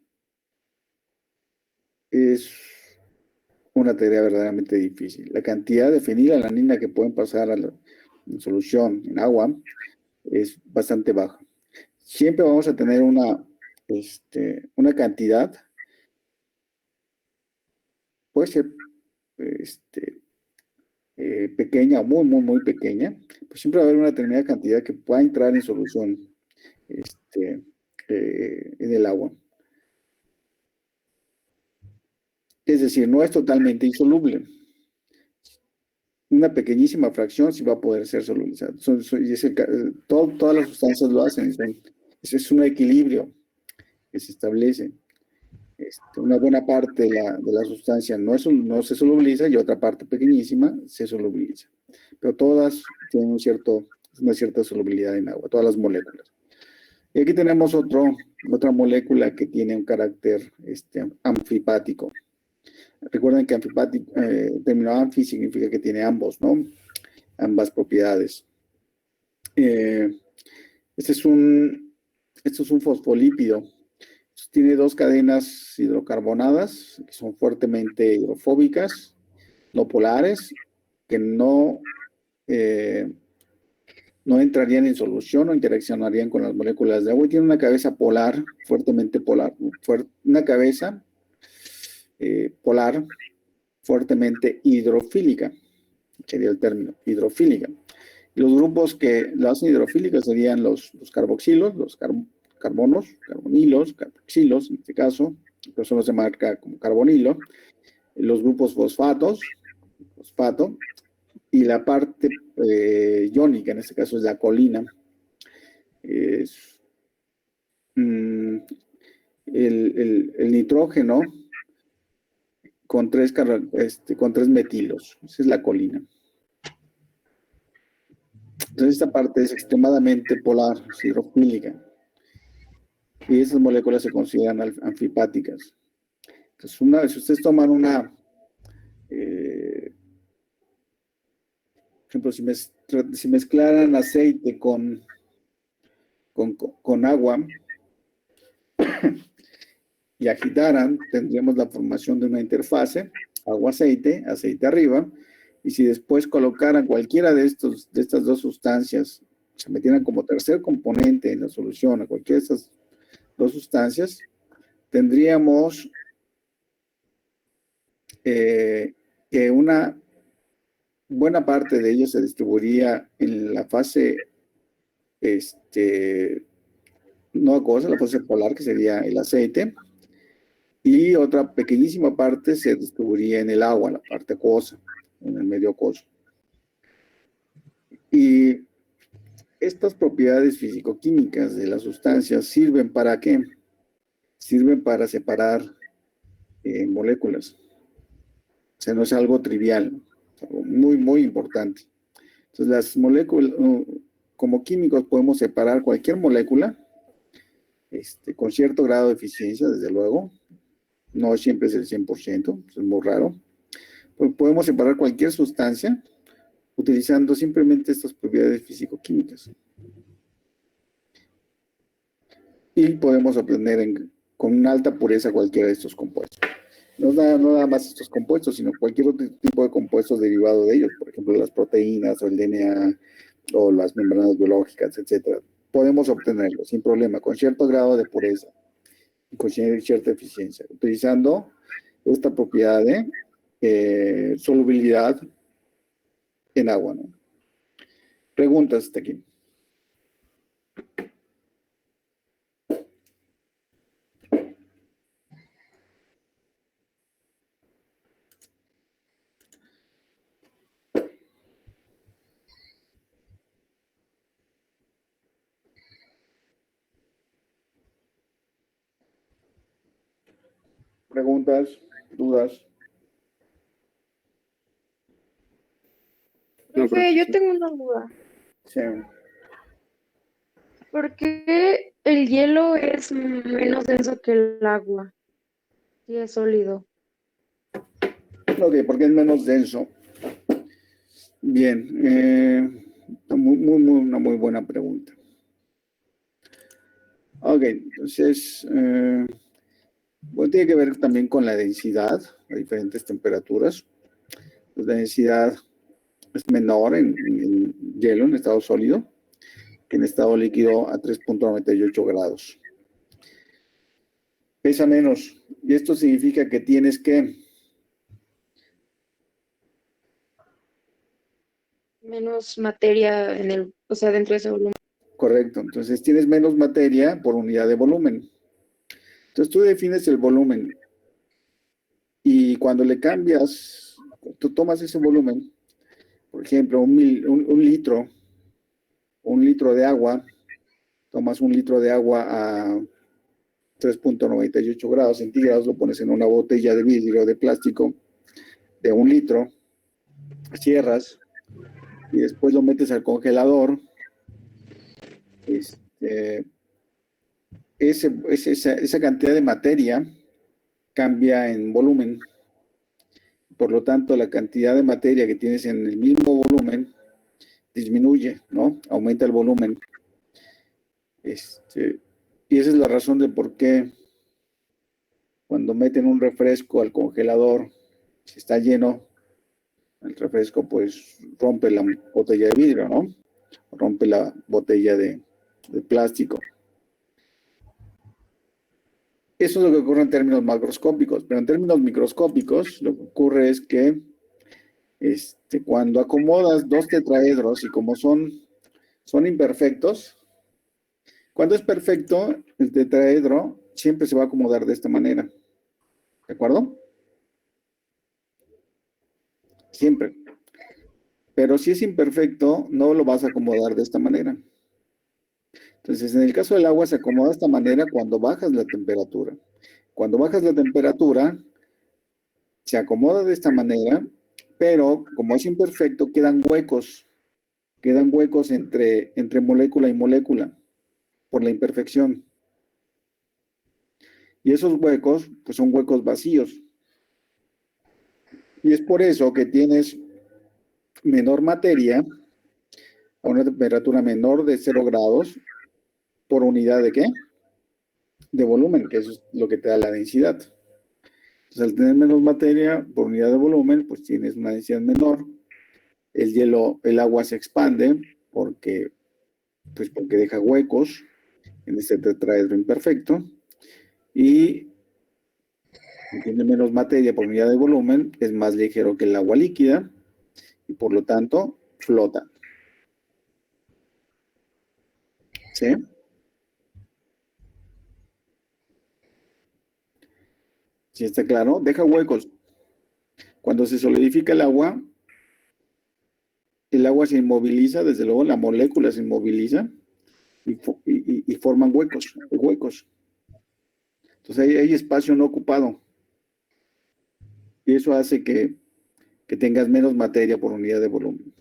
es una tarea verdaderamente difícil. La cantidad de fenilalanina que pueden pasar en solución en agua es bastante baja. Siempre vamos a tener una cantidad, puede ser pequeña o muy, muy, muy pequeña, pues siempre va a haber una determinada cantidad que pueda entrar en solución en el agua. Es decir, no es totalmente insoluble. Una pequeñísima fracción sí va a poder ser solubilizada. Todas las sustancias lo hacen. Es un equilibrio que se establece. Una buena parte de la sustancia no se solubiliza y otra parte pequeñísima se solubiliza. Pero todas tienen una cierta solubilidad en agua, todas las moléculas. Y aquí tenemos otra molécula que tiene un carácter anfipático. Recuerden que el término anfi significa que tiene ambos, ¿no? Ambas propiedades. Este es un fosfolípido. Tiene dos cadenas hidrocarbonadas que son fuertemente hidrofóbicas, no polares, que no entrarían en solución o interaccionarían con las moléculas de agua. Y tiene una cabeza polar, fuertemente polar, una cabeza polar fuertemente hidrofílica, sería el término, hidrofílica. Y los grupos que la hacen hidrofílica serían los carboxilos, los carbonos, carbonilos, carboxilos, en este caso, pero solo se marca como carbonilo, los grupos fosfato, y la parte iónica, en este caso es la colina, es el nitrógeno con tres metilos, esa es la colina. Entonces esta parte es extremadamente polar, es hidrofílica. Y esas moléculas se consideran anfipáticas. Entonces, si ustedes toman por ejemplo, si mezclaran aceite con agua y agitaran, tendríamos la formación de una interfase, agua-aceite, aceite arriba, y si después colocaran cualquiera de estas dos sustancias, se metieran como tercer componente en la solución a cualquiera de estas dos sustancias, tendríamos que una buena parte de ellos se distribuiría en la fase no acuosa, la fase polar, que sería el aceite, y otra pequeñísima parte se distribuiría en el agua, la parte acuosa, en el medio acuoso. Y estas propiedades físico-químicas de las sustancias sirven para qué? Sirven para separar moléculas. O sea, no es algo trivial, es algo muy, muy importante. Entonces, las moléculas, como químicos, podemos separar cualquier molécula con cierto grado de eficiencia, desde luego. No siempre es el 100%, es muy raro. Pero podemos separar cualquier sustancia utilizando simplemente estas propiedades físico-químicas. Y podemos obtener con una alta pureza cualquiera de estos compuestos. No nada más estos compuestos, sino cualquier otro tipo de compuestos derivado de ellos, por ejemplo, las proteínas o el DNA o las membranas biológicas, etcétera. Podemos obtenerlo sin problema, con cierto grado de pureza y con cierta eficiencia, utilizando esta propiedad de solubilidad en agua, ¿no? Preguntas hasta aquí. Preguntas, dudas. No, Profe, yo sí. tengo una duda. Sí. ¿Por qué el hielo es menos denso que el agua? Si es sólido. Ok, porque es menos denso. Bien, una muy buena pregunta. Ok, entonces, bueno, tiene que ver también con la densidad a diferentes temperaturas. La densidad es menor en hielo, en estado sólido, que en estado líquido a 3.98 grados. Pesa menos, y esto significa que tienes que Menos materia o sea, dentro de ese volumen. correcto, entonces tienes menos materia por unidad de volumen. Entonces tú defines el volumen y cuando le cambias, tú tomas ese volumen, por ejemplo, un litro de agua, tomas un litro de agua a 3.98 grados centígrados, lo pones en una botella de vidrio de plástico de 1 litro, cierras y después lo metes al congelador. Esa cantidad de materia cambia en volumen. Por lo tanto, la cantidad de materia que tienes en el mismo volumen disminuye, ¿no? Aumenta el volumen. Y esa es la razón de por qué cuando meten un refresco al congelador, si está lleno, el refresco pues rompe la botella de vidrio, ¿no? Rompe la botella de plástico. Eso es lo que ocurre en términos macroscópicos, pero en términos microscópicos lo que ocurre es que cuando acomodas dos tetraedros y como son imperfectos, cuando es perfecto, el tetraedro siempre se va a acomodar de esta manera. ¿De acuerdo? Siempre. Pero si es imperfecto, no lo vas a acomodar de esta manera. Entonces, en el caso del agua se acomoda de esta manera cuando bajas la temperatura. Cuando bajas la temperatura, se acomoda de esta manera, pero como es imperfecto, quedan huecos entre molécula y molécula por la imperfección. Y esos huecos, pues son huecos vacíos. Y es por eso que tienes menor materia a una temperatura menor de 0 grados por unidad de ¿qué? De volumen, que eso es lo que te da la densidad. Entonces, al tener menos materia por unidad de volumen, pues tienes una densidad menor. El agua se expande porque deja huecos en este tetraedro imperfecto y tiene menos materia por unidad de volumen, es más ligero que el agua líquida y por lo tanto flota. ¿Sí? ¿Sí está claro? Deja huecos. Cuando se solidifica el agua, el agua se inmoviliza, desde luego la molécula se inmoviliza y forman huecos. Entonces hay espacio no ocupado. Y eso hace que tengas menos materia por unidad de volumen.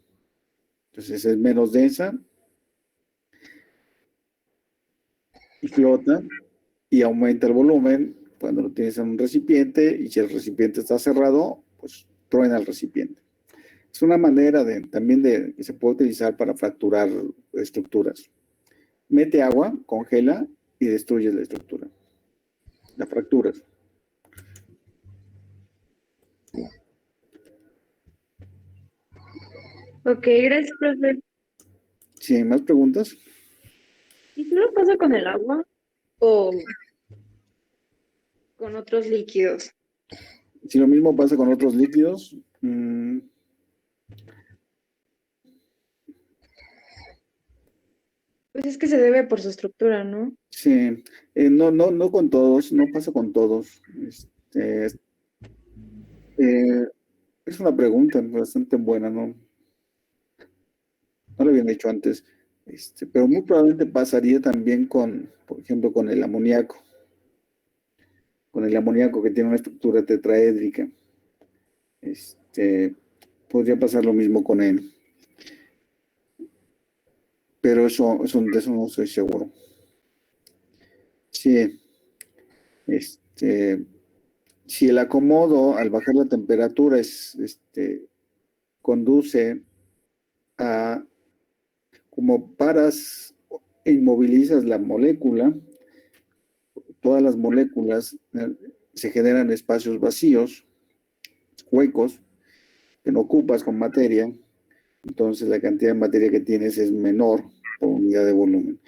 Entonces es menos densa y flota y aumenta el volumen cuando lo tienes en un recipiente, y si el recipiente está cerrado, pues truena el recipiente. Es una manera también que se puede utilizar para fracturar estructuras. Mete agua, congela y destruyes la estructura. La fracturas. Ok, gracias, profe. Si hay más preguntas, ¿Y solo pasa con el agua o con otros líquidos? si lo mismo pasa con otros líquidos, Pues es que se debe por su estructura, ¿no? sí, no con todos, no pasa con todos. Es una pregunta bastante buena, ¿no? No lo habían hecho antes, pero muy probablemente pasaría también por ejemplo, con el amoníaco. Con el amoníaco, que tiene una estructura tetraédrica. Podría pasar lo mismo con él. Pero de eso no estoy seguro. Sí, si el acomodo al bajar la temperatura conduce a, como paras e inmovilizas la molécula, todas las moléculas se generan espacios vacíos, huecos, que no ocupas con materia, entonces la cantidad de materia que tienes es menor por unidad de volumen.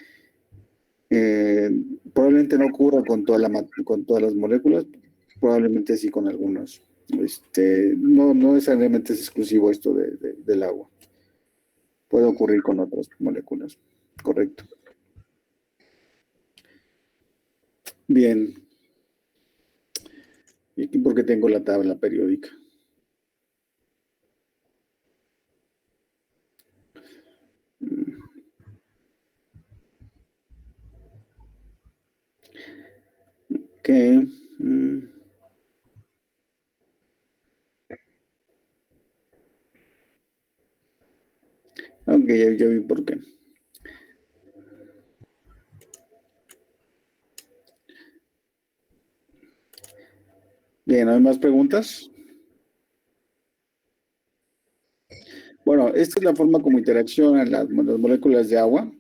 Probablemente no ocurra con todas las moléculas, probablemente sí con algunas. No necesariamente es exclusivo esto del agua. Puede ocurrir con otras moléculas. Correcto. Bien. Y aquí porque tengo la tabla periódica. Ok. Ok, ya vi por qué. Bien, ¿hay más preguntas? Bueno, esta es la forma como interaccionan las moléculas de agua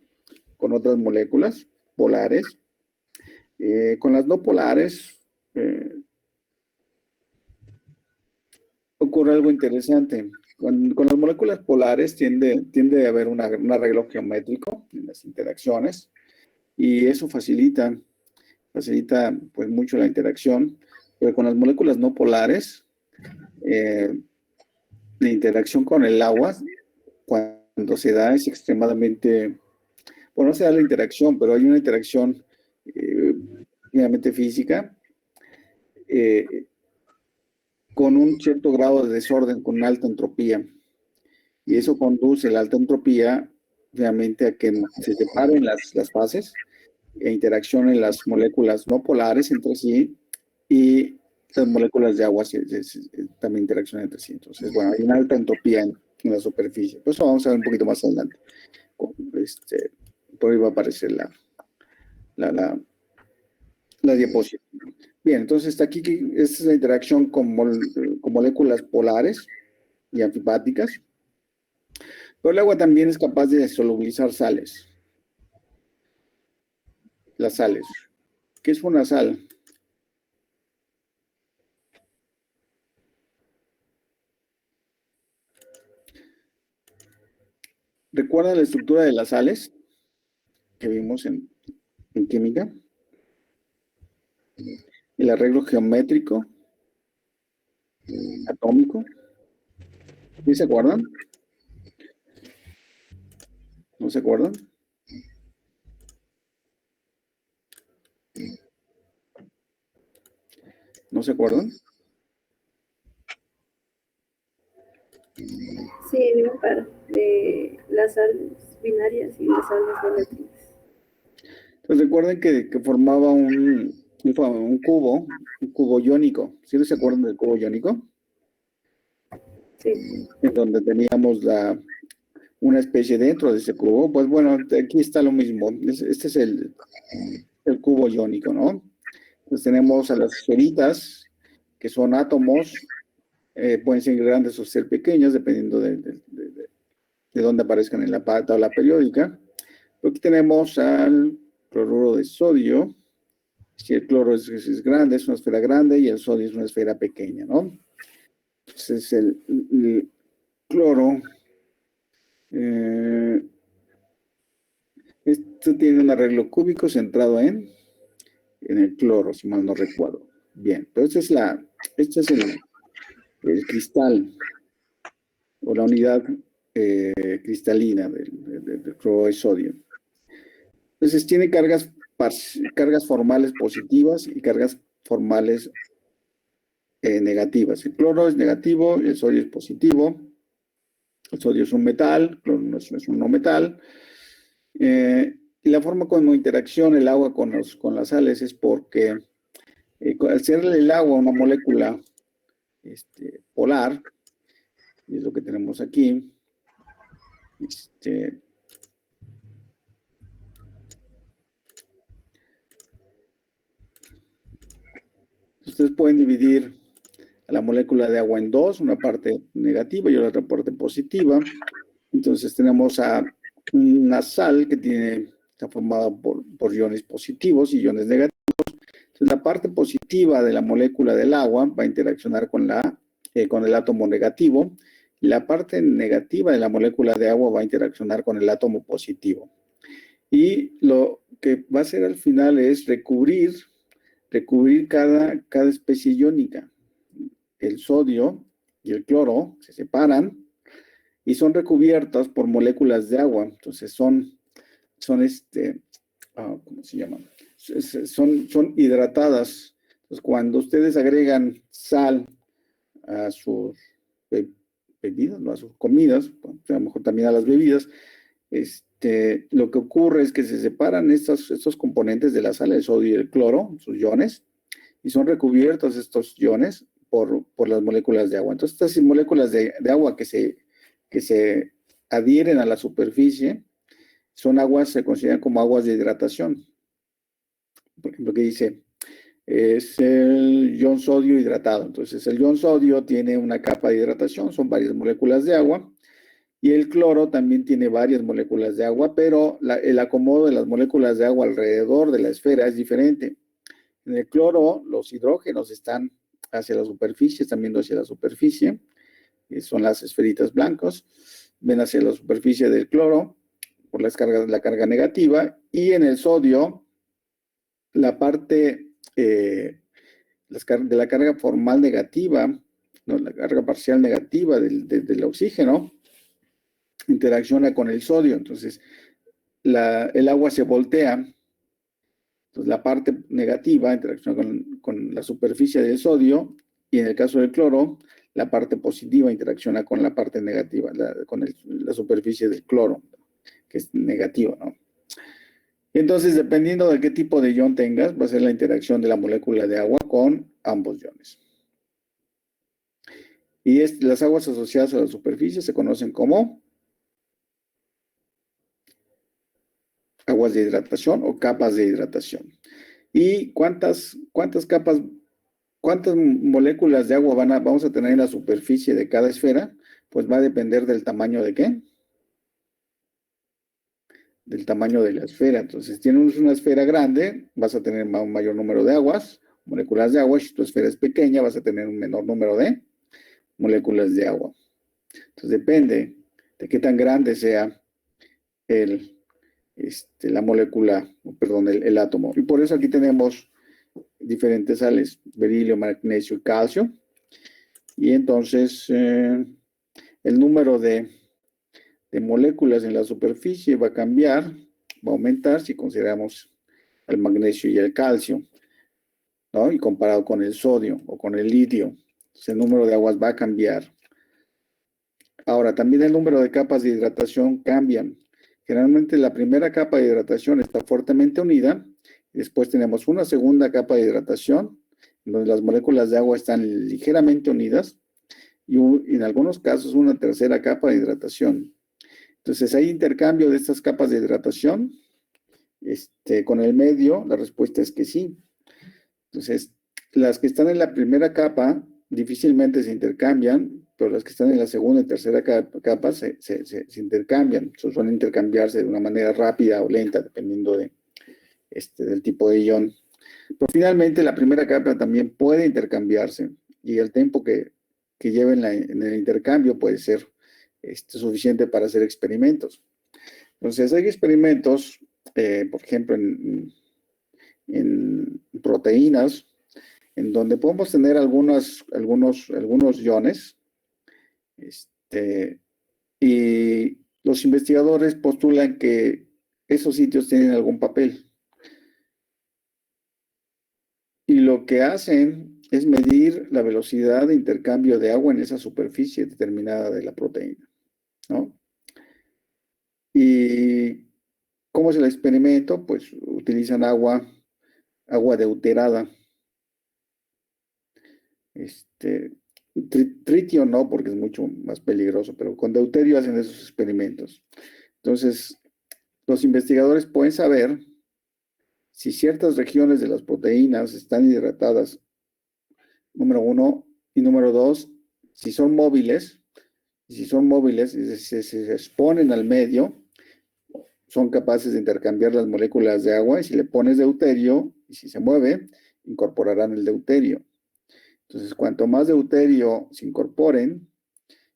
con otras moléculas polares. Con las no polares ocurre algo interesante. Con las moléculas polares tiende a haber un arreglo geométrico en las interacciones, y eso facilita pues mucho la interacción. Pero con las moléculas no polares, la interacción con el agua, cuando se da, es extremadamente, bueno, no se da la interacción, pero hay una interacción meramente física, con un cierto grado de desorden, con una alta entropía. Y eso conduce la alta entropía realmente a que se separen las fases e interaccionen las moléculas no polares entre sí, y las moléculas de agua también interaccionan entre sí. Entonces, bueno, hay una alta entropía en la superficie. Pues eso vamos a ver un poquito más adelante. Por ahí va a aparecer la diapositiva. Bien, entonces está aquí, esta es la interacción con moléculas polares y anfipáticas. Pero el agua también es capaz de solubilizar sales. Las sales. ¿Qué es una sal? ¿Recuerdan la estructura de las sales que vimos en química? El arreglo geométrico, atómico. ¿Sí se acuerdan? ¿No se acuerdan? ¿No se acuerdan? Sí, dime un par de las sales binarias y las sales volátiles. Entonces recuerden que formaba un cubo iónico. ¿Sí se acuerdan del cubo iónico? Sí. En donde teníamos una especie dentro de ese cubo. Pues bueno, aquí está lo mismo. Este es el cubo iónico, ¿no? Entonces tenemos a las esferitas, que son átomos, pueden ser grandes o ser pequeños, dependiendo de dónde aparezcan en la tabla periódica. Aquí tenemos al cloruro de sodio. Si el cloro es grande, es una esfera grande, y el sodio es una esfera pequeña, ¿no? Entonces el cloro, esto tiene un arreglo cúbico centrado en el cloro, si mal no recuerdo. Bien, entonces este es el cristal, o la unidad cristalina del cloro de sodio. Entonces tiene cargas formales positivas y cargas formales negativas. El cloro es negativo, el sodio es positivo. El sodio es un metal, el cloro no es un no metal. Y la forma como interacciona el agua con las sales es porque al ser el agua una molécula polar, y es lo que tenemos aquí, ustedes pueden dividir a la molécula de agua en dos, una parte negativa y otra parte positiva. Entonces tenemos a una sal que está formada por iones positivos y iones negativos. Entonces la parte positiva de la molécula del agua va a interaccionar con el átomo negativo, y la parte negativa de la molécula de agua va a interaccionar con el átomo positivo. Y lo que va a hacer al final es recubrir cada especie iónica. El sodio y el cloro se separan y son recubiertas por moléculas de agua. Entonces son ¿cómo se llaman? Son hidratadas. Entonces, cuando ustedes agregan sal a sus bebidas, no a sus comidas, a lo mejor también a las bebidas, lo que ocurre es que se separan estos componentes de la sal, el sodio y el cloro, sus iones, y son recubiertos estos iones por las moléculas de agua. Entonces, estas moléculas de agua que se adhieren a la superficie se consideran como aguas de hidratación. Por ejemplo, que dice, es el ion sodio hidratado. Entonces, el ion sodio tiene una capa de hidratación, son varias moléculas de agua, y el cloro también tiene varias moléculas de agua, pero el acomodo de las moléculas de agua alrededor de la esfera es diferente. En el cloro, los hidrógenos están hacia la superficie, están viendo hacia la superficie, son las esferitas blancas, ven hacia la superficie del cloro por la carga negativa, y en el sodio, la parte de la carga formal negativa, ¿no? La carga parcial negativa del oxígeno, interacciona con el sodio. Entonces, el agua se voltea. Entonces, la parte negativa interacciona con la superficie del sodio, y en el caso del cloro, la parte positiva interacciona con la parte negativa, con la superficie del cloro, que es negativa, ¿no? Entonces, dependiendo de qué tipo de ion tengas, va a ser la interacción de la molécula de agua con ambos iones. Y las aguas asociadas a la superficie se conocen como aguas de hidratación o capas de hidratación. ¿Y cuántas moléculas de agua vamos a tener en la superficie de cada esfera? Pues va a depender del tamaño de ¿qué? Del tamaño de la esfera. Entonces, si tienes una esfera grande, vas a tener un mayor número de moléculas de agua. Si tu esfera es pequeña, vas a tener un menor número de moléculas de agua. Entonces, depende de qué tan grande sea la molécula, perdón, el átomo. Y por eso aquí tenemos diferentes sales, berilio, magnesio y calcio. Y entonces, el número de moléculas en la superficie va a cambiar, va a aumentar si consideramos el magnesio y el calcio, ¿no? Y comparado con el sodio o con el litio. Entonces, el número de aguas va a cambiar. Ahora, también el número de capas de hidratación cambian. Generalmente la primera capa de hidratación está fuertemente unida, y después tenemos una segunda capa de hidratación, donde las moléculas de agua están ligeramente unidas, y en algunos casos una tercera capa de hidratación. Entonces, ¿hay intercambio de estas capas de hidratación con el medio? La respuesta es que sí. Entonces, las que están en la primera capa difícilmente se intercambian, pero las que están en la segunda y tercera capa se intercambian. Suelen intercambiarse de una manera rápida o lenta, dependiendo del tipo de ion. Pero finalmente, la primera capa también puede intercambiarse, y el tiempo que lleve en el intercambio puede ser suficiente para hacer experimentos. Entonces, hay experimentos, por ejemplo, en proteínas, en donde podemos tener algunos iones, y los investigadores postulan que esos sitios tienen algún papel. Y lo que hacen es medir la velocidad de intercambio de agua en esa superficie determinada de la proteína, ¿no? ¿Y cómo es el experimento? Pues utilizan agua deuterada. Tritio no, porque es mucho más peligroso, pero con deuterio hacen esos experimentos. Entonces, los investigadores pueden saber si ciertas regiones de las proteínas están hidratadas, número uno, y número dos, si son móviles, y si se exponen al medio, son capaces de intercambiar las moléculas de agua, y si le pones deuterio, y si se mueve, incorporarán el deuterio. Entonces, cuanto más deuterio se incorporen,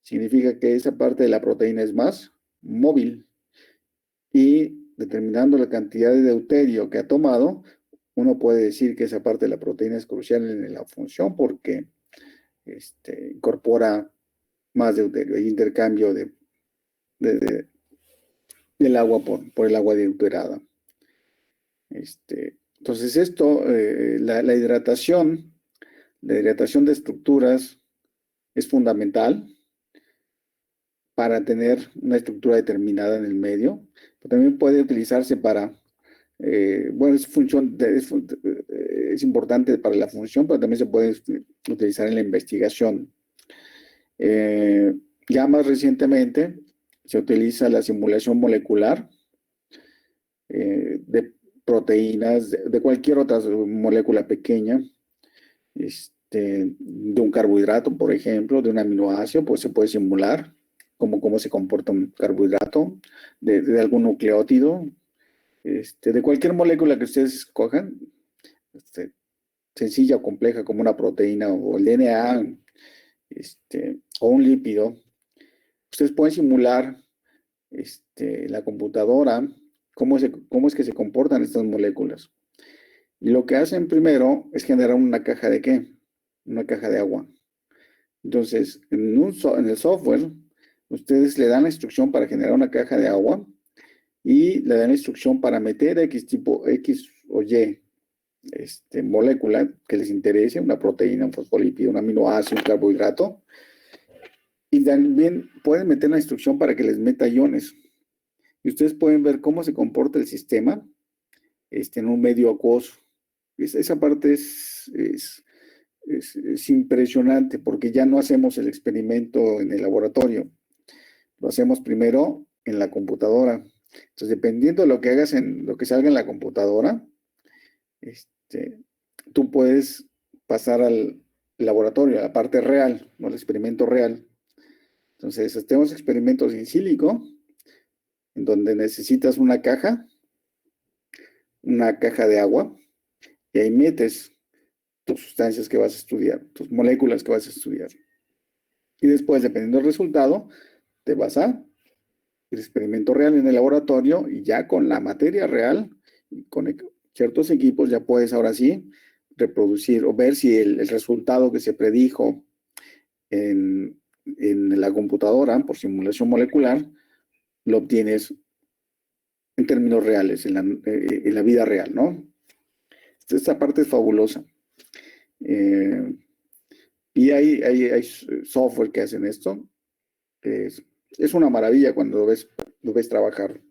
significa que esa parte de la proteína es más móvil. Y determinando la cantidad de deuterio que ha tomado, uno puede decir que esa parte de la proteína es crucial en la función, porque incorpora más deuterio, hay intercambio del agua por el agua deuterada. Entonces la hidratación de estructuras es fundamental para tener una estructura determinada en el medio, pero también puede utilizarse para, es importante para la función, pero también se puede utilizar en la investigación. Ya más recientemente se utiliza la simulación molecular de proteínas, de cualquier otra molécula pequeña, de un carbohidrato, por ejemplo, de un aminoácido, pues se puede simular cómo se comporta un carbohidrato, de algún nucleótido, de cualquier molécula que ustedes escojan, sencilla o compleja como una proteína o el DNA, o un lípido. Ustedes pueden simular la computadora cómo es que se comportan estas moléculas. Y lo que hacen primero es generar una caja de ¿qué? Una caja de agua. Entonces, en el software, ustedes le dan la instrucción para generar una caja de agua y le dan la instrucción para meter X o Y molécula que les interese, una proteína, un fosfolípido, un aminoácido, un carbohidrato. Y también pueden meter la instrucción para que les meta iones. Y ustedes pueden ver cómo se comporta el sistema en un medio acuoso. Esa parte es impresionante, porque ya no hacemos el experimento en el laboratorio. Lo hacemos primero en la computadora. Entonces, dependiendo de lo que hagas lo que salga en la computadora, tú puedes pasar al laboratorio, a la parte real, no al experimento real. Entonces, hacemos experimentos in silico, en donde necesitas una caja de agua, y ahí metes tus sustancias que vas a estudiar, tus moléculas que vas a estudiar. Y después, dependiendo del resultado, te vas al experimento real en el laboratorio, y ya con la materia real, y con ciertos equipos, ya puedes ahora sí reproducir o ver si el resultado que se predijo en la computadora por simulación molecular lo obtienes en términos reales, en la vida real, ¿no? Esta parte es fabulosa. Y hay software que hacen esto. Es una maravilla cuando lo ves trabajar.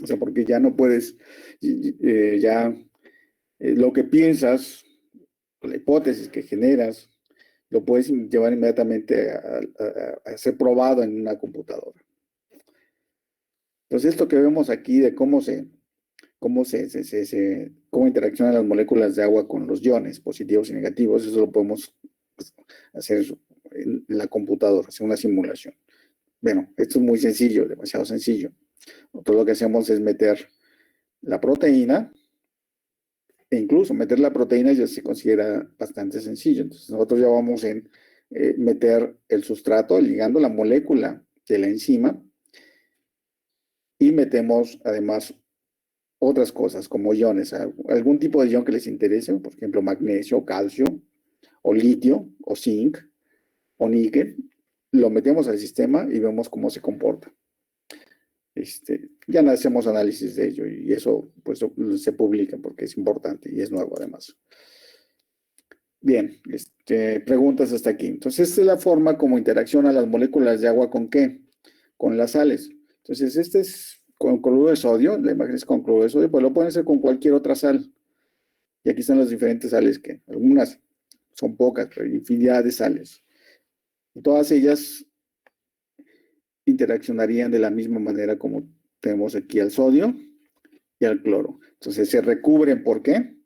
O sea, porque ya no puedes, lo que piensas, la hipótesis que generas, lo puedes llevar inmediatamente a ser probado en una computadora. Entonces, esto que vemos aquí de cómo interaccionan las moléculas de agua con los iones positivos y negativos, eso lo podemos hacer en la computadora, hacer una simulación. Bueno, esto es muy sencillo, demasiado sencillo. Todo lo que hacemos es meter la proteína, e incluso meter la proteína ya se considera bastante sencillo. Entonces, nosotros ya vamos en meter el sustrato, ligando la molécula de la enzima, y metemos además otras cosas como iones, algún tipo de ion que les interese, por ejemplo, magnesio, calcio, o litio, o zinc, o níquel, lo metemos al sistema y vemos cómo se comporta. Ya no hacemos análisis de ello y eso pues se publica porque es importante y es nuevo además. Bien, preguntas hasta aquí. Entonces, esta es la forma como interaccionan las moléculas de agua ¿con qué? Con las sales. Entonces, este es con cloruro de sodio, la imagen es con cloruro de sodio, pues lo pueden hacer con cualquier otra sal. Y aquí están las diferentes sales que algunas son pocas, pero hay infinidad de sales. Y todas ellas interaccionarían de la misma manera como tenemos aquí al sodio y al cloro. Entonces se recubren, ¿por qué?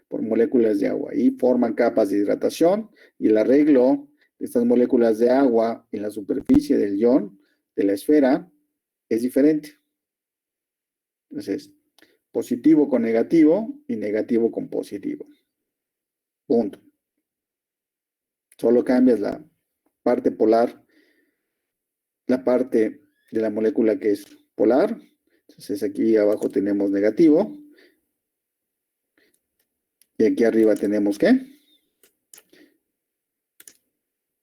Por moléculas de agua y forman capas de hidratación y el arreglo de estas moléculas de agua en la superficie del ion, de la esfera, es diferente. Entonces, positivo con negativo y negativo con positivo. Punto. Solo cambias la parte polar, la parte de la molécula que es polar. Entonces aquí abajo tenemos negativo. Y aquí arriba tenemos ¿qué?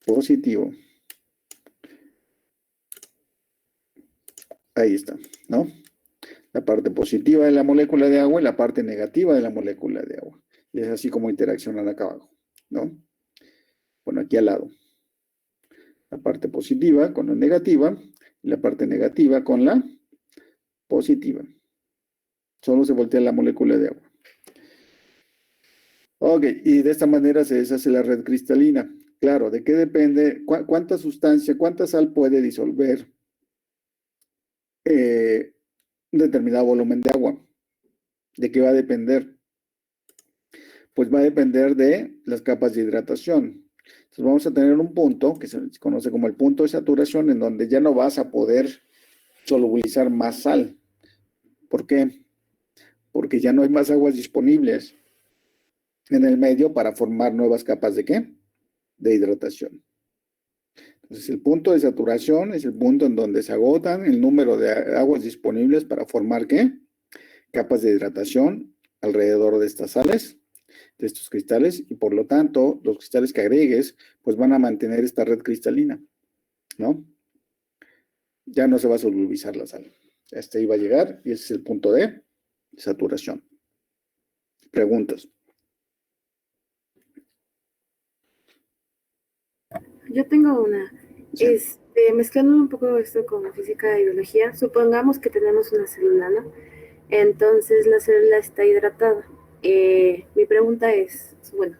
Positivo. Ahí está, ¿no? La parte positiva de la molécula de agua y la parte negativa de la molécula de agua. Y es así como interaccionan acá abajo, ¿no? Bueno, aquí al lado. La parte positiva con la negativa y la parte negativa con la positiva. Solo se voltea la molécula de agua. Ok, y de esta manera se deshace la red cristalina. Claro, ¿de qué depende? ¿Cuánta sustancia, cuánta sal puede disolver un determinado volumen de agua? ¿De qué va a depender? Pues va a depender de las capas de hidratación. Entonces vamos a tener un punto que se conoce como el punto de saturación en donde ya no vas a poder solubilizar más sal. ¿Por qué? Porque ya no hay más aguas disponibles en el medio para formar nuevas capas de ¿qué? De hidratación. Entonces el punto de saturación es el punto en donde se agotan el número de aguas disponibles para formar ¿qué? Capas de hidratación alrededor de estas sales, de estos cristales, y por lo tanto los cristales que agregues pues van a mantener esta red cristalina, ¿no? Ya no se va a solubilizar la sal. Hasta ahí va a llegar y ese es el punto de saturación. Preguntas. Yo tengo una. Sí. Mezclando un poco esto con física y biología, supongamos que tenemos una célula, ¿no? Entonces la célula está hidratada. Mi pregunta es, bueno,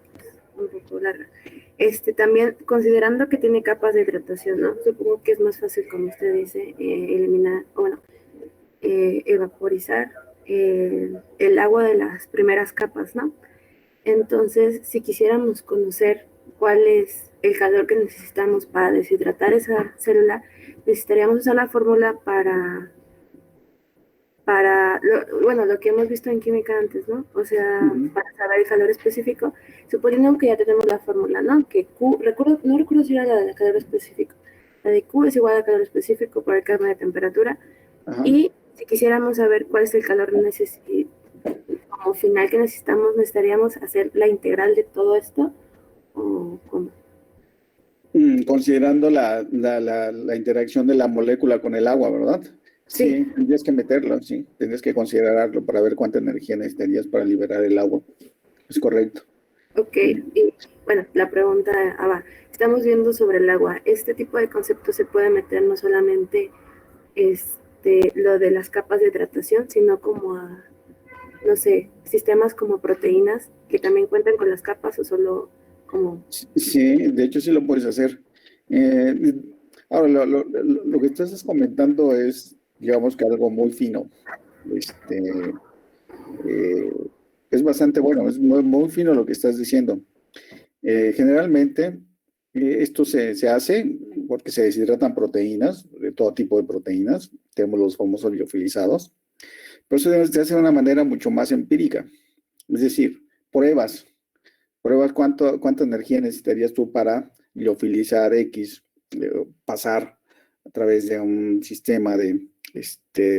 un poco larga. También, considerando que tiene capas de hidratación, ¿no? Supongo que es más fácil, como usted dice, eliminar, o bueno, evaporizar el agua de las primeras capas, ¿no? Entonces, si quisiéramos conocer cuál es el calor que necesitamos para deshidratar esa célula, necesitaríamos usar la fórmula para lo que hemos visto en química antes, ¿no? O sea, para saber el calor específico, suponiendo que ya tenemos la fórmula, ¿no? Que Q, no recuerdo si era la del calor específico. La de Q es igual al calor específico por el cambio de temperatura. Ajá. Y si quisiéramos saber cuál es el calor como final que necesitamos, necesitaríamos hacer la integral de todo esto, ¿o cómo? Considerando la interacción de la molécula con el agua, ¿verdad? Sí, tendrías que meterlo, sí. Tendrías que considerarlo para ver cuánta energía necesitarías para liberar el agua. Es correcto. Ok, y bueno, la pregunta va. Estamos viendo sobre el agua. Este tipo de concepto se puede meter no solamente lo de las capas de hidratación, sino como a, no sé, sistemas como proteínas que también cuentan con las capas o solo como... Sí, de hecho sí lo puedes hacer. Eh, Ahora, lo que tú estás comentando es, digamos que algo muy fino. Este, eh, es bastante bueno, es muy fino lo que estás diciendo. Generalmente, esto se hace porque se deshidratan proteínas, de todo tipo de proteínas. Tenemos los famosos liofilizados. Pero eso se hace de una manera mucho más empírica. Es decir, pruebas cuánta energía necesitarías tú para liofilizar X, pasar a través de un sistema de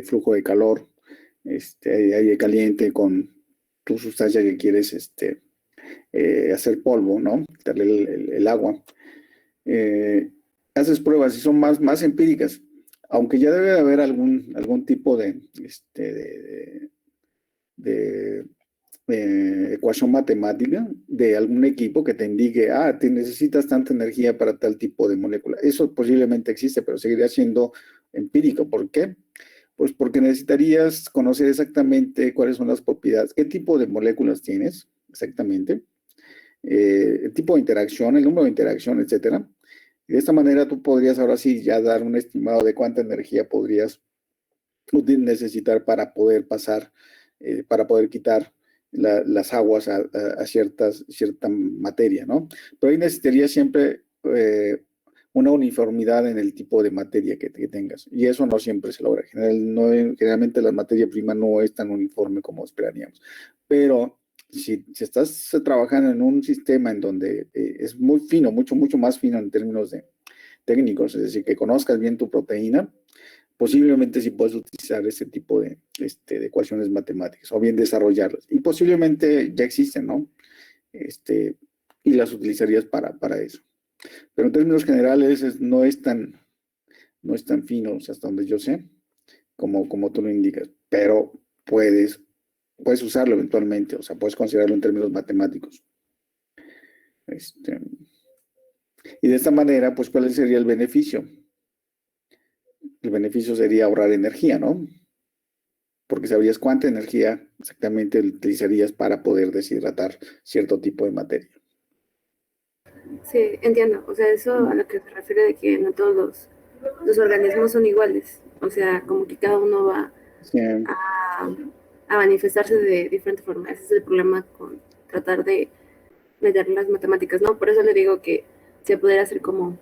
flujo de calor, aire caliente con tu sustancia que quieres hacer polvo, ¿no? Darle el agua. Eh, Haces pruebas y son más empíricas, aunque ya debe de haber algún tipo de ecuación matemática de algún equipo que te indique, te necesitas tanta energía para tal tipo de molécula. Eso posiblemente existe, pero seguiría siendo empírico. ¿Por qué? Pues porque necesitarías conocer exactamente cuáles son las propiedades, qué tipo de moléculas tienes exactamente, el tipo de interacción, el número de interacción, etcétera. Y de esta manera tú podrías ahora sí ya dar un estimado de cuánta energía podrías necesitar para poder pasar, para poder quitar las aguas a cierta materia, ¿no? Pero ahí necesitaría siempre una uniformidad en el tipo de materia que tengas. Y eso no siempre se logra. Generalmente la materia prima no es tan uniforme como esperaríamos. Pero si estás trabajando en un sistema en donde es muy fino, mucho más fino en términos de técnicos, es decir, que conozcas bien tu proteína, posiblemente sí puedes utilizar ese tipo de ecuaciones matemáticas o bien desarrollarlas. Y posiblemente ya existen, ¿no? Y las utilizarías para eso. Pero en términos generales no es tan fino, o sea, hasta donde yo sé, como tú lo indicas. Pero puedes usarlo eventualmente, o sea, puedes considerarlo en términos matemáticos. Y de esta manera, pues, ¿cuál sería el beneficio? El beneficio sería ahorrar energía, ¿no? Porque sabrías cuánta energía exactamente utilizarías para poder deshidratar cierto tipo de materia. Sí, entiendo. O sea, eso a lo que se refiere de que no todos los organismos son iguales. O sea, como que cada uno va Sí, a manifestarse de diferente forma. Ese es el problema con tratar de meter las matemáticas, ¿no? Por eso le digo que se podría hacer como,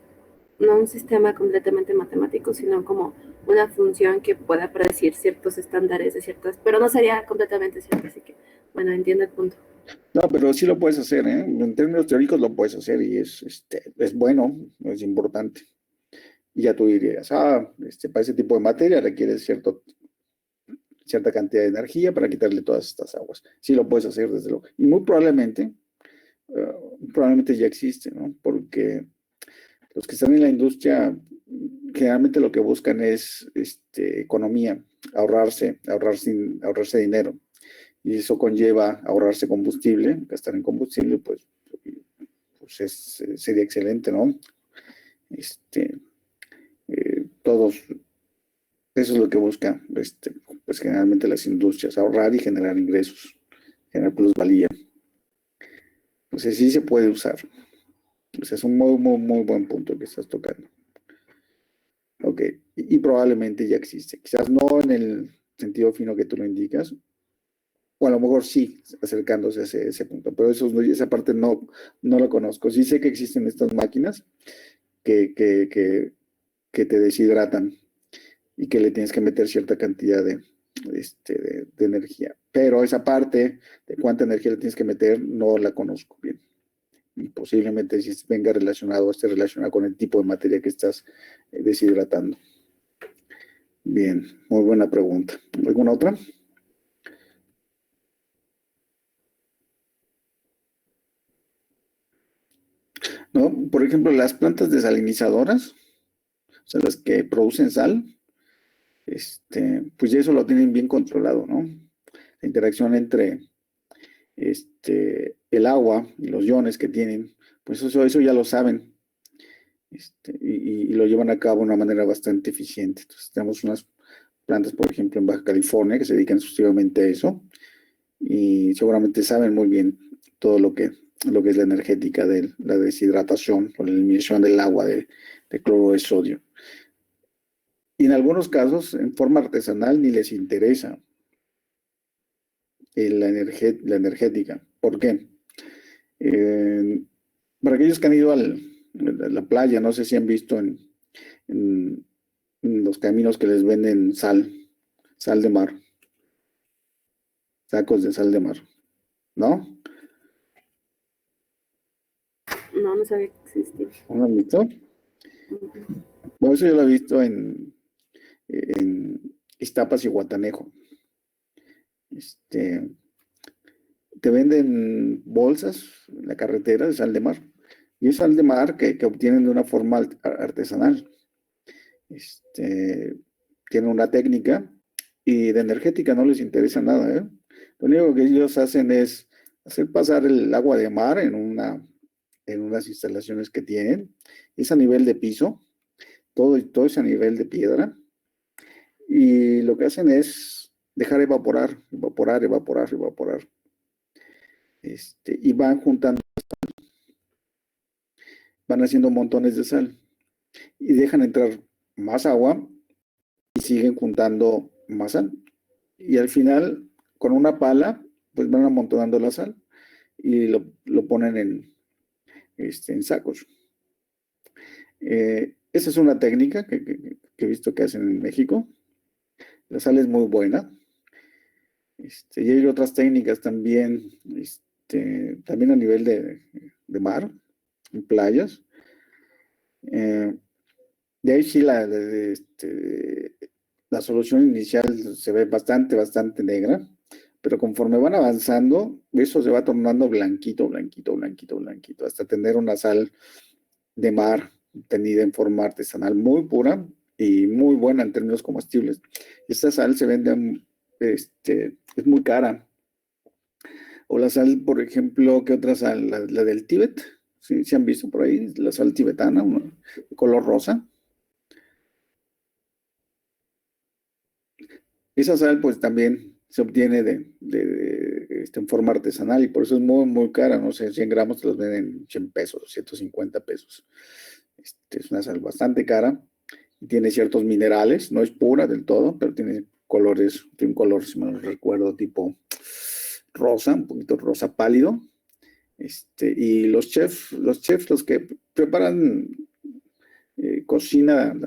no un sistema completamente matemático, sino como una función que pueda predecir ciertos estándares de ciertas, pero no sería completamente cierto, así que, bueno, entiendo el punto. no, pero sí lo puedes hacer, ¿eh? En términos teóricos lo puedes hacer y es bueno, es importante. Y ya tú dirías, para ese tipo de materia requiere cierta cantidad de energía para quitarle todas estas aguas. Sí lo puedes hacer, desde luego. Y muy probablemente ya existe, ¿no? Porque los que están en la industria generalmente lo que buscan es economía, ahorrarse dinero. Y eso conlleva ahorrarse combustible, gastar en combustible, pues sería excelente, ¿no? Todos, eso es lo que busca, pues generalmente las industrias, ahorrar y generar ingresos, generar plusvalía. Entonces sí se puede usar. O sea, es un muy buen punto que estás tocando. Ok, y probablemente ya existe. Quizás no en el sentido fino que tú lo indicas, o a lo mejor sí, acercándose a ese punto, pero esa parte no lo conozco. Sí sé que existen estas máquinas que te deshidratan y que le tienes que meter cierta cantidad de energía. Pero esa parte de cuánta energía le tienes que meter no la conozco bien. Y posiblemente si esté relacionado con el tipo de materia que estás deshidratando. Bien, muy buena pregunta. ¿Alguna otra? ¿No? Por ejemplo, las plantas desalinizadoras, o sea, las que producen sal, pues ya eso lo tienen bien controlado, ¿no? La interacción entre el agua y los iones que tienen, pues eso ya lo saben. Y lo llevan a cabo de una manera bastante eficiente. Entonces, tenemos unas plantas, por ejemplo, en Baja California, que se dedican exclusivamente a eso, y seguramente saben muy bien todo lo que es la energética de la deshidratación o la eliminación del agua de cloro de sodio. Y en algunos casos, en forma artesanal, ni les interesa la energética. ¿Por qué? Para aquellos que han ido a la playa, no sé si han visto en los caminos que les venden sal de mar, sacos de sal de mar, ¿no? No sabía que existía. ¿No lo han visto? Bueno, eso yo lo he visto en Iztapas y Guatanejo. Te venden bolsas en la carretera de sal de mar. Y es sal de mar que obtienen de una forma artesanal. Tienen una técnica y de energética no les interesa nada, ¿eh? Lo único que ellos hacen es hacer pasar el agua de mar en unas instalaciones que tienen. Es a nivel de piso, todo es a nivel de piedra. Y lo que hacen es dejar evaporar. Y van juntando, van haciendo montones de sal. Y dejan entrar más agua y siguen juntando más sal. Y al final, con una pala, pues van amontonando la sal y lo ponen en sacos. Esa es una técnica que he visto que hacen en México. La sal es muy buena. Y hay otras técnicas también, también a nivel de mar, en playas. De ahí sí la solución inicial se ve bastante negra, pero conforme van avanzando, eso se va tornando blanquito, hasta tener una sal de mar obtenida en forma artesanal muy pura y muy buena en términos comestibles. Esta sal se vende, es muy cara. O la sal, por ejemplo, ¿qué otra sal? La del Tíbet, ¿sí han visto por ahí? La sal tibetana, de color rosa. Esa sal, pues también se obtiene en forma artesanal y por eso es muy cara. No sé, 100 gramos te los venden 100 pesos, 150 pesos. Es una sal bastante cara y tiene ciertos minerales. No es pura del todo, pero tiene un color, si me lo recuerdo, tipo rosa, un poquito rosa pálido. Y los chefs, los que preparan cocina,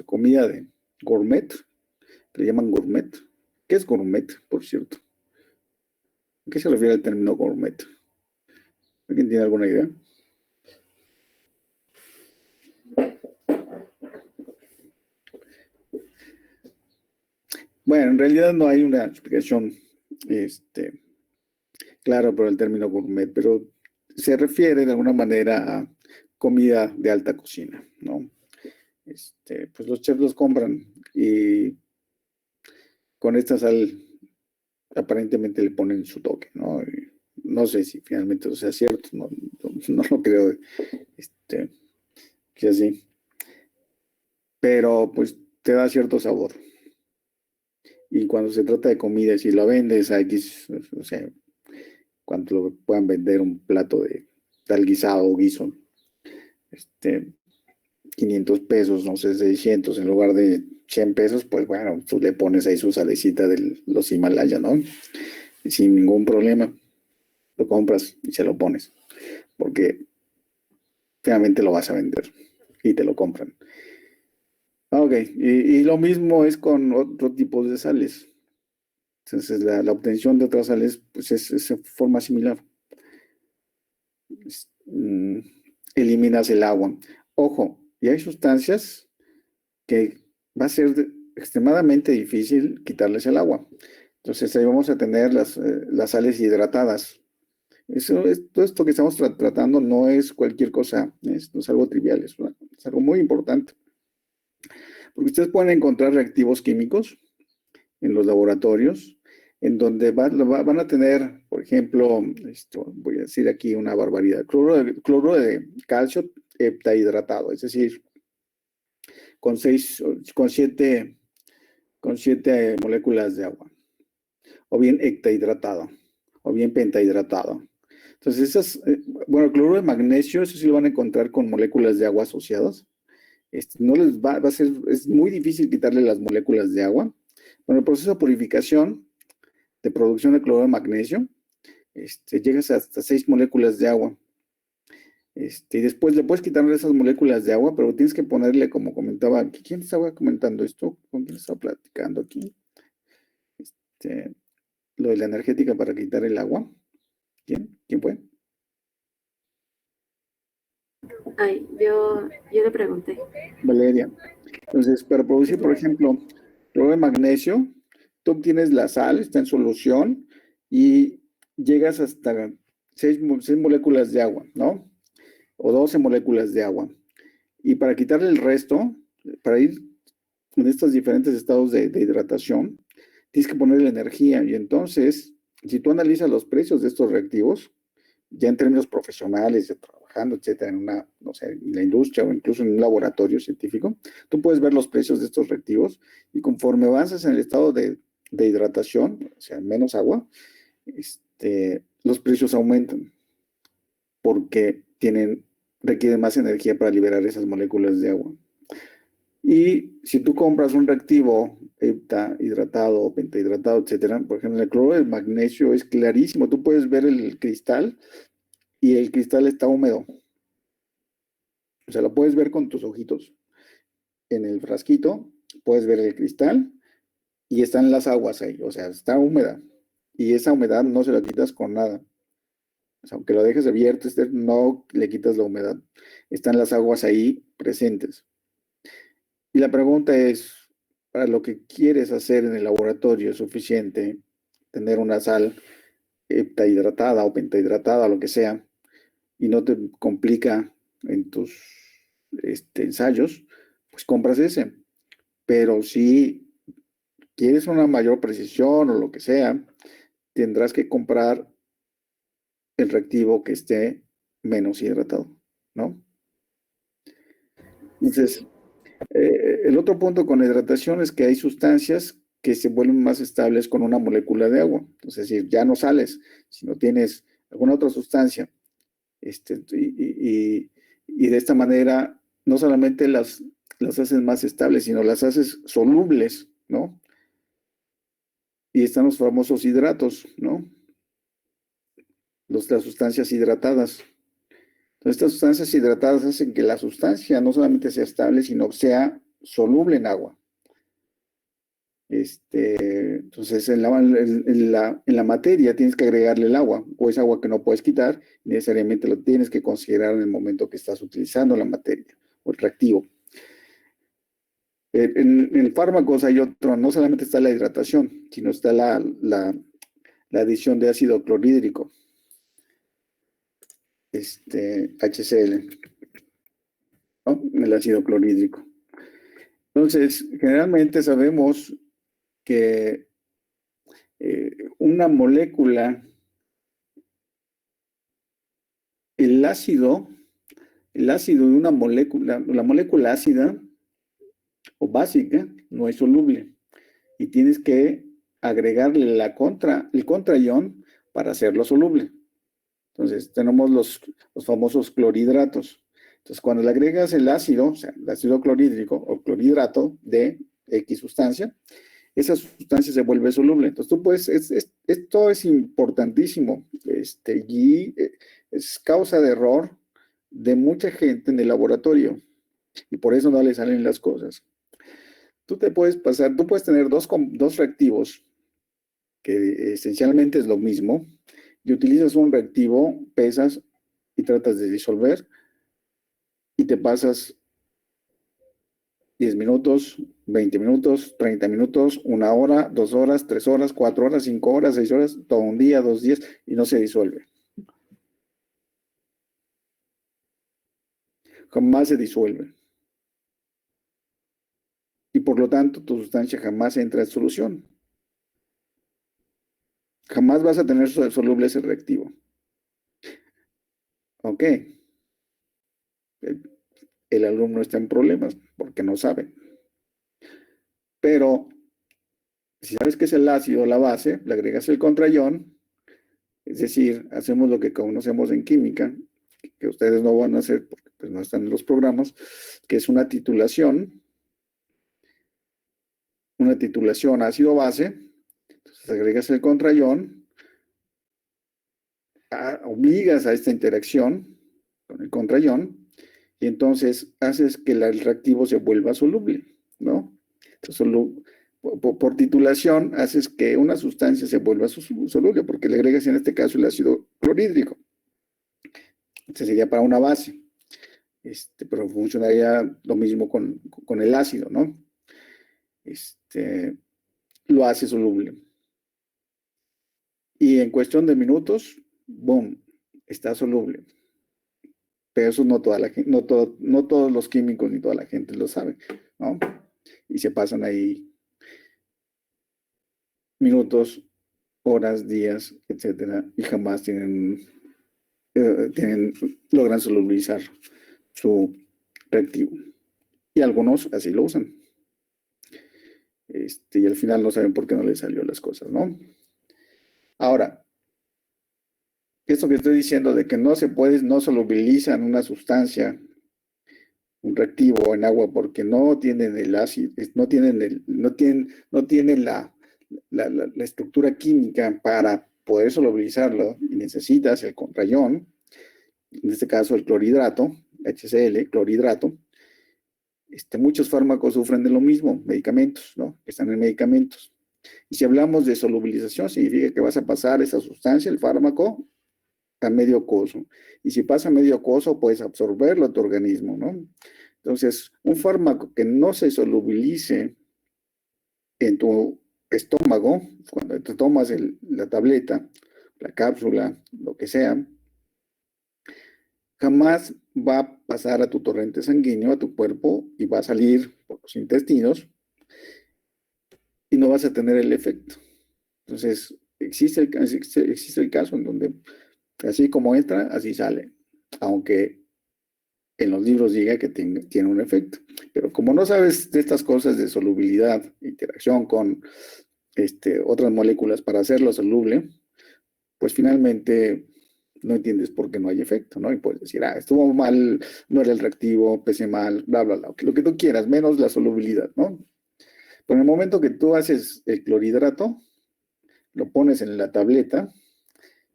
comida de gourmet, le llaman gourmet. ¿Qué es gourmet, por cierto? ¿A qué se refiere el término gourmet? ¿Alguien tiene alguna idea? Bueno, en realidad no hay una explicación clara por el término gourmet, pero se refiere de alguna manera a comida de alta cocina, ¿no? Pues los chefs los compran y con esta sal aparentemente le ponen su toque, ¿no? Y no sé si finalmente eso sea cierto, no lo creo, que así. Pero pues te da cierto sabor. Y cuando se trata de comida, si lo vendes a X, o sea, cuánto lo puedan vender un plato de tal guisado o guiso, 500 pesos, no sé, 600 en lugar de 100 pesos, pues bueno, tú le pones ahí su salecita de los Himalaya, ¿no? Y sin ningún problema, lo compras y se lo pones, porque finalmente lo vas a vender y te lo compran. Ok, y lo mismo es con otro tipo de sales. Entonces, la obtención de otras sales, pues es de forma similar. Eliminas el agua. Ojo, y hay sustancias que va a ser extremadamente difícil quitarles el agua. Entonces, ahí vamos a tener las sales hidratadas. Todo esto que estamos tratando no es cualquier cosa, no es algo trivial, es algo muy importante. Porque ustedes pueden encontrar reactivos químicos en los laboratorios en donde van a tener, por ejemplo, voy a decir aquí una barbaridad, cloruro de calcio heptahidratado, es decir, con 7 moléculas de agua, o bien hectahidratado, o bien pentahidratado. Entonces, bueno, cloruro de magnesio, eso sí lo van a encontrar con moléculas de agua asociadas. No les va a ser, es muy difícil quitarle las moléculas de agua. Bueno, el proceso de purificación de producción de cloruro de magnesio, llegas hasta 6 moléculas de agua. Y después le puedes quitar esas moléculas de agua, pero tienes que ponerle, como comentaba aquí, ¿quién estaba comentando esto? ¿Con quién estaba platicando aquí? Lo de la energética para quitar el agua. ¿Quién fue? Ay, yo le pregunté. Valeria. Entonces, para producir, por ejemplo, cloruro de magnesio, tú obtienes la sal, está en solución, y llegas hasta 6 moléculas de agua, ¿no? O 12 moléculas de agua. Y para quitarle el resto, para ir en estos diferentes estados de hidratación, tienes que ponerle energía. Y entonces, si tú analizas los precios de estos reactivos, ya en términos profesionales, trabajando, etcétera, en no sé, en la industria o incluso en un laboratorio científico, tú puedes ver los precios de estos reactivos y conforme avanzas en el estado de hidratación, o sea, menos agua, los precios aumentan porque requieren más energía para liberar esas moléculas de agua. Y si tú compras un reactivo heptahidratado o pentahidratado, etcétera, por ejemplo, el cloruro de magnesio es clarísimo. Tú puedes ver el cristal y el cristal está húmedo. O sea, lo puedes ver con tus ojitos. En el frasquito puedes ver el cristal y están las aguas ahí. O sea, está húmeda. Y esa humedad no se la quitas con nada. O sea, aunque lo dejes abierto, no le quitas la humedad. Están las aguas ahí presentes. Y la pregunta es, para lo que quieres hacer en el laboratorio, ¿es suficiente tener una sal heptahidratada o pentahidratada, lo que sea, y no te complica en tus ensayos? Pues compras ese. Pero si quieres una mayor precisión o lo que sea, tendrás que comprar el reactivo que esté menos hidratado, ¿no? Entonces, el otro punto con la hidratación es que hay sustancias que se vuelven más estables con una molécula de agua. Es decir, ya no sales, si no tienes alguna otra sustancia. Y de esta manera, no solamente las haces más estables, sino las haces solubles, ¿no? Y están los famosos hidratos, ¿no? Las sustancias hidratadas. Entonces, estas sustancias hidratadas hacen que la sustancia no solamente sea estable, sino sea soluble en agua. Entonces, en la materia tienes que agregarle el agua, o es agua que no puedes quitar, necesariamente lo tienes que considerar en el momento que estás utilizando la materia o el reactivo. En fármacos hay otro, no solamente está la hidratación, sino está la adición de ácido clorhídrico, HCl, ¿no? El ácido clorhídrico. Entonces, generalmente sabemos que una molécula, el ácido de una molécula, la molécula ácida o básica no es soluble y tienes que agregarle el contraión para hacerlo soluble. Entonces, tenemos los famosos clorhidratos. Entonces, cuando le agregas el ácido, o sea, el ácido clorhídrico o clorhidrato de X sustancia, esa sustancia se vuelve soluble. Entonces, tú puedes, esto es importantísimo, y es causa de error de mucha gente en el laboratorio, y por eso no le salen las cosas. Tú puedes tener dos reactivos, que esencialmente es lo mismo, y utilizas un reactivo, pesas y tratas de disolver, y te pasas 10 minutos, 20 minutos, 30 minutos, 1 hora, 2 horas, 3 horas, 4 horas, 5 horas, 6 horas, todo un día, 2 días, y no se disuelve. Jamás se disuelve. Y por lo tanto, tu sustancia jamás entra en solución. Jamás vas a tener soluble ese reactivo. Ok. El alumno está en problemas porque no sabe. Pero si sabes que es el ácido, la base, le agregas el contraión, es decir, hacemos lo que conocemos en química, que ustedes no van a hacer porque pues, no están en los programas, que es una titulación ácido-base. Entonces agregas el contraión, obligas a esta interacción con el contraión, y entonces haces que el reactivo se vuelva soluble, ¿no? Entonces, por titulación, haces que una sustancia se vuelva soluble, porque le agregas en este caso el ácido clorhídrico. Este sería para una base, pero funcionaría lo mismo con el ácido, ¿no? Lo hace soluble. Y en cuestión de minutos, ¡boom!, está soluble. Pero eso no toda la gente, no todos los químicos ni toda la gente lo sabe, ¿no? Y se pasan ahí minutos, horas, días, etcétera, y jamás logran solubilizar su reactivo. Y algunos así lo usan. Y al final no saben por qué no les salió las cosas, ¿no? Ahora, esto que estoy diciendo de que no solubilizan una sustancia, un reactivo en agua porque no tienen el ácido, no tienen la estructura química para poder solubilizarlo y necesitas el contraión, en este caso el clorhidrato, HCl, clorhidrato. Muchos fármacos sufren de lo mismo, medicamentos, ¿no? Que están en medicamentos. Y si hablamos de solubilización, significa que vas a pasar esa sustancia, el fármaco, a medio acuoso. Y si pasa a medio acuoso, puedes absorberlo a tu organismo, ¿no? Entonces, un fármaco que no se solubilice en tu estómago, cuando te tomas la tableta, la cápsula, lo que sea, jamás va a pasar a tu torrente sanguíneo, a tu cuerpo, y va a salir por los intestinos, y no vas a tener el efecto. Entonces, existe el caso en donde así como entra, así sale, aunque en los libros diga que tiene un efecto. Pero como no sabes de estas cosas de solubilidad, interacción con otras moléculas para hacerlo soluble, pues finalmente no entiendes por qué no hay efecto, ¿no? Y puedes decir, estuvo mal, no era el reactivo, pesé mal, bla, bla, bla, lo que tú quieras, menos la solubilidad, ¿no? Pero en el momento que tú haces el clorhidrato, lo pones en la tableta,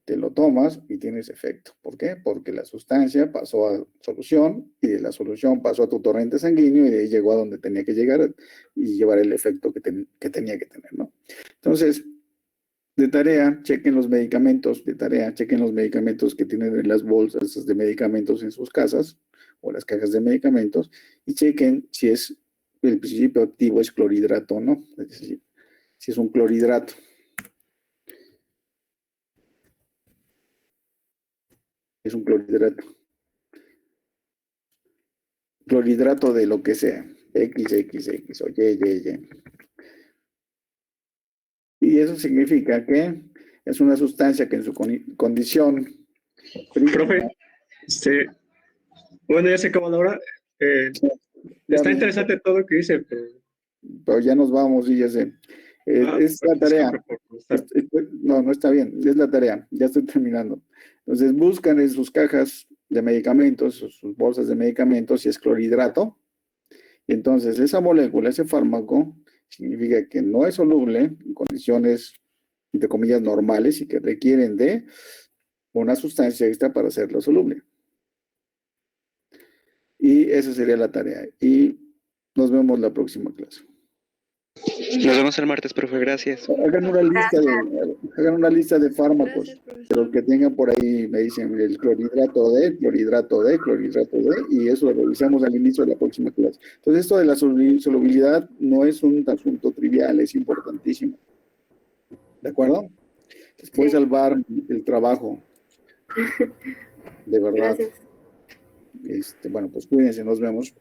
te lo tomas y tienes efecto. ¿Por qué? Porque la sustancia pasó a solución y de la solución pasó a tu torrente sanguíneo y de ahí llegó a donde tenía que llegar y llevar el efecto que tenía que tener, ¿no? Entonces, de tarea, chequen los medicamentos que tienen en las bolsas de medicamentos en sus casas o las cajas de medicamentos y chequen si el principio activo es clorhidrato o no, es decir, si es un clorhidrato. Es un clorhidrato. Clorhidrato de lo que sea. XX o Y. Y eso significa que es una sustancia que en su condición... Profe, bueno, ya se acabó la hora. Está interesante todo lo que dice, pero ya nos vamos y ya sé. Es la tarea. No está bien. Es la tarea. Ya estoy terminando. Entonces buscan en sus cajas de medicamentos, sus bolsas de medicamentos, si es clorhidrato. Y entonces esa molécula, ese fármaco, significa que no es soluble en condiciones, entre comillas, normales y que requieren de una sustancia extra para hacerlo soluble. Y esa sería la tarea. Y nos vemos la próxima clase. Nos vemos el martes, profe, gracias. Hagan una lista de fármacos, pero que tengan por ahí, me dicen, el clorhidrato D, y eso lo revisamos al inicio de la próxima clase. Entonces, esto de la solubilidad no es un asunto trivial, es importantísimo. ¿De acuerdo? Les puede salvar el trabajo. De verdad. Gracias. Bueno, pues cuídense, nos vemos.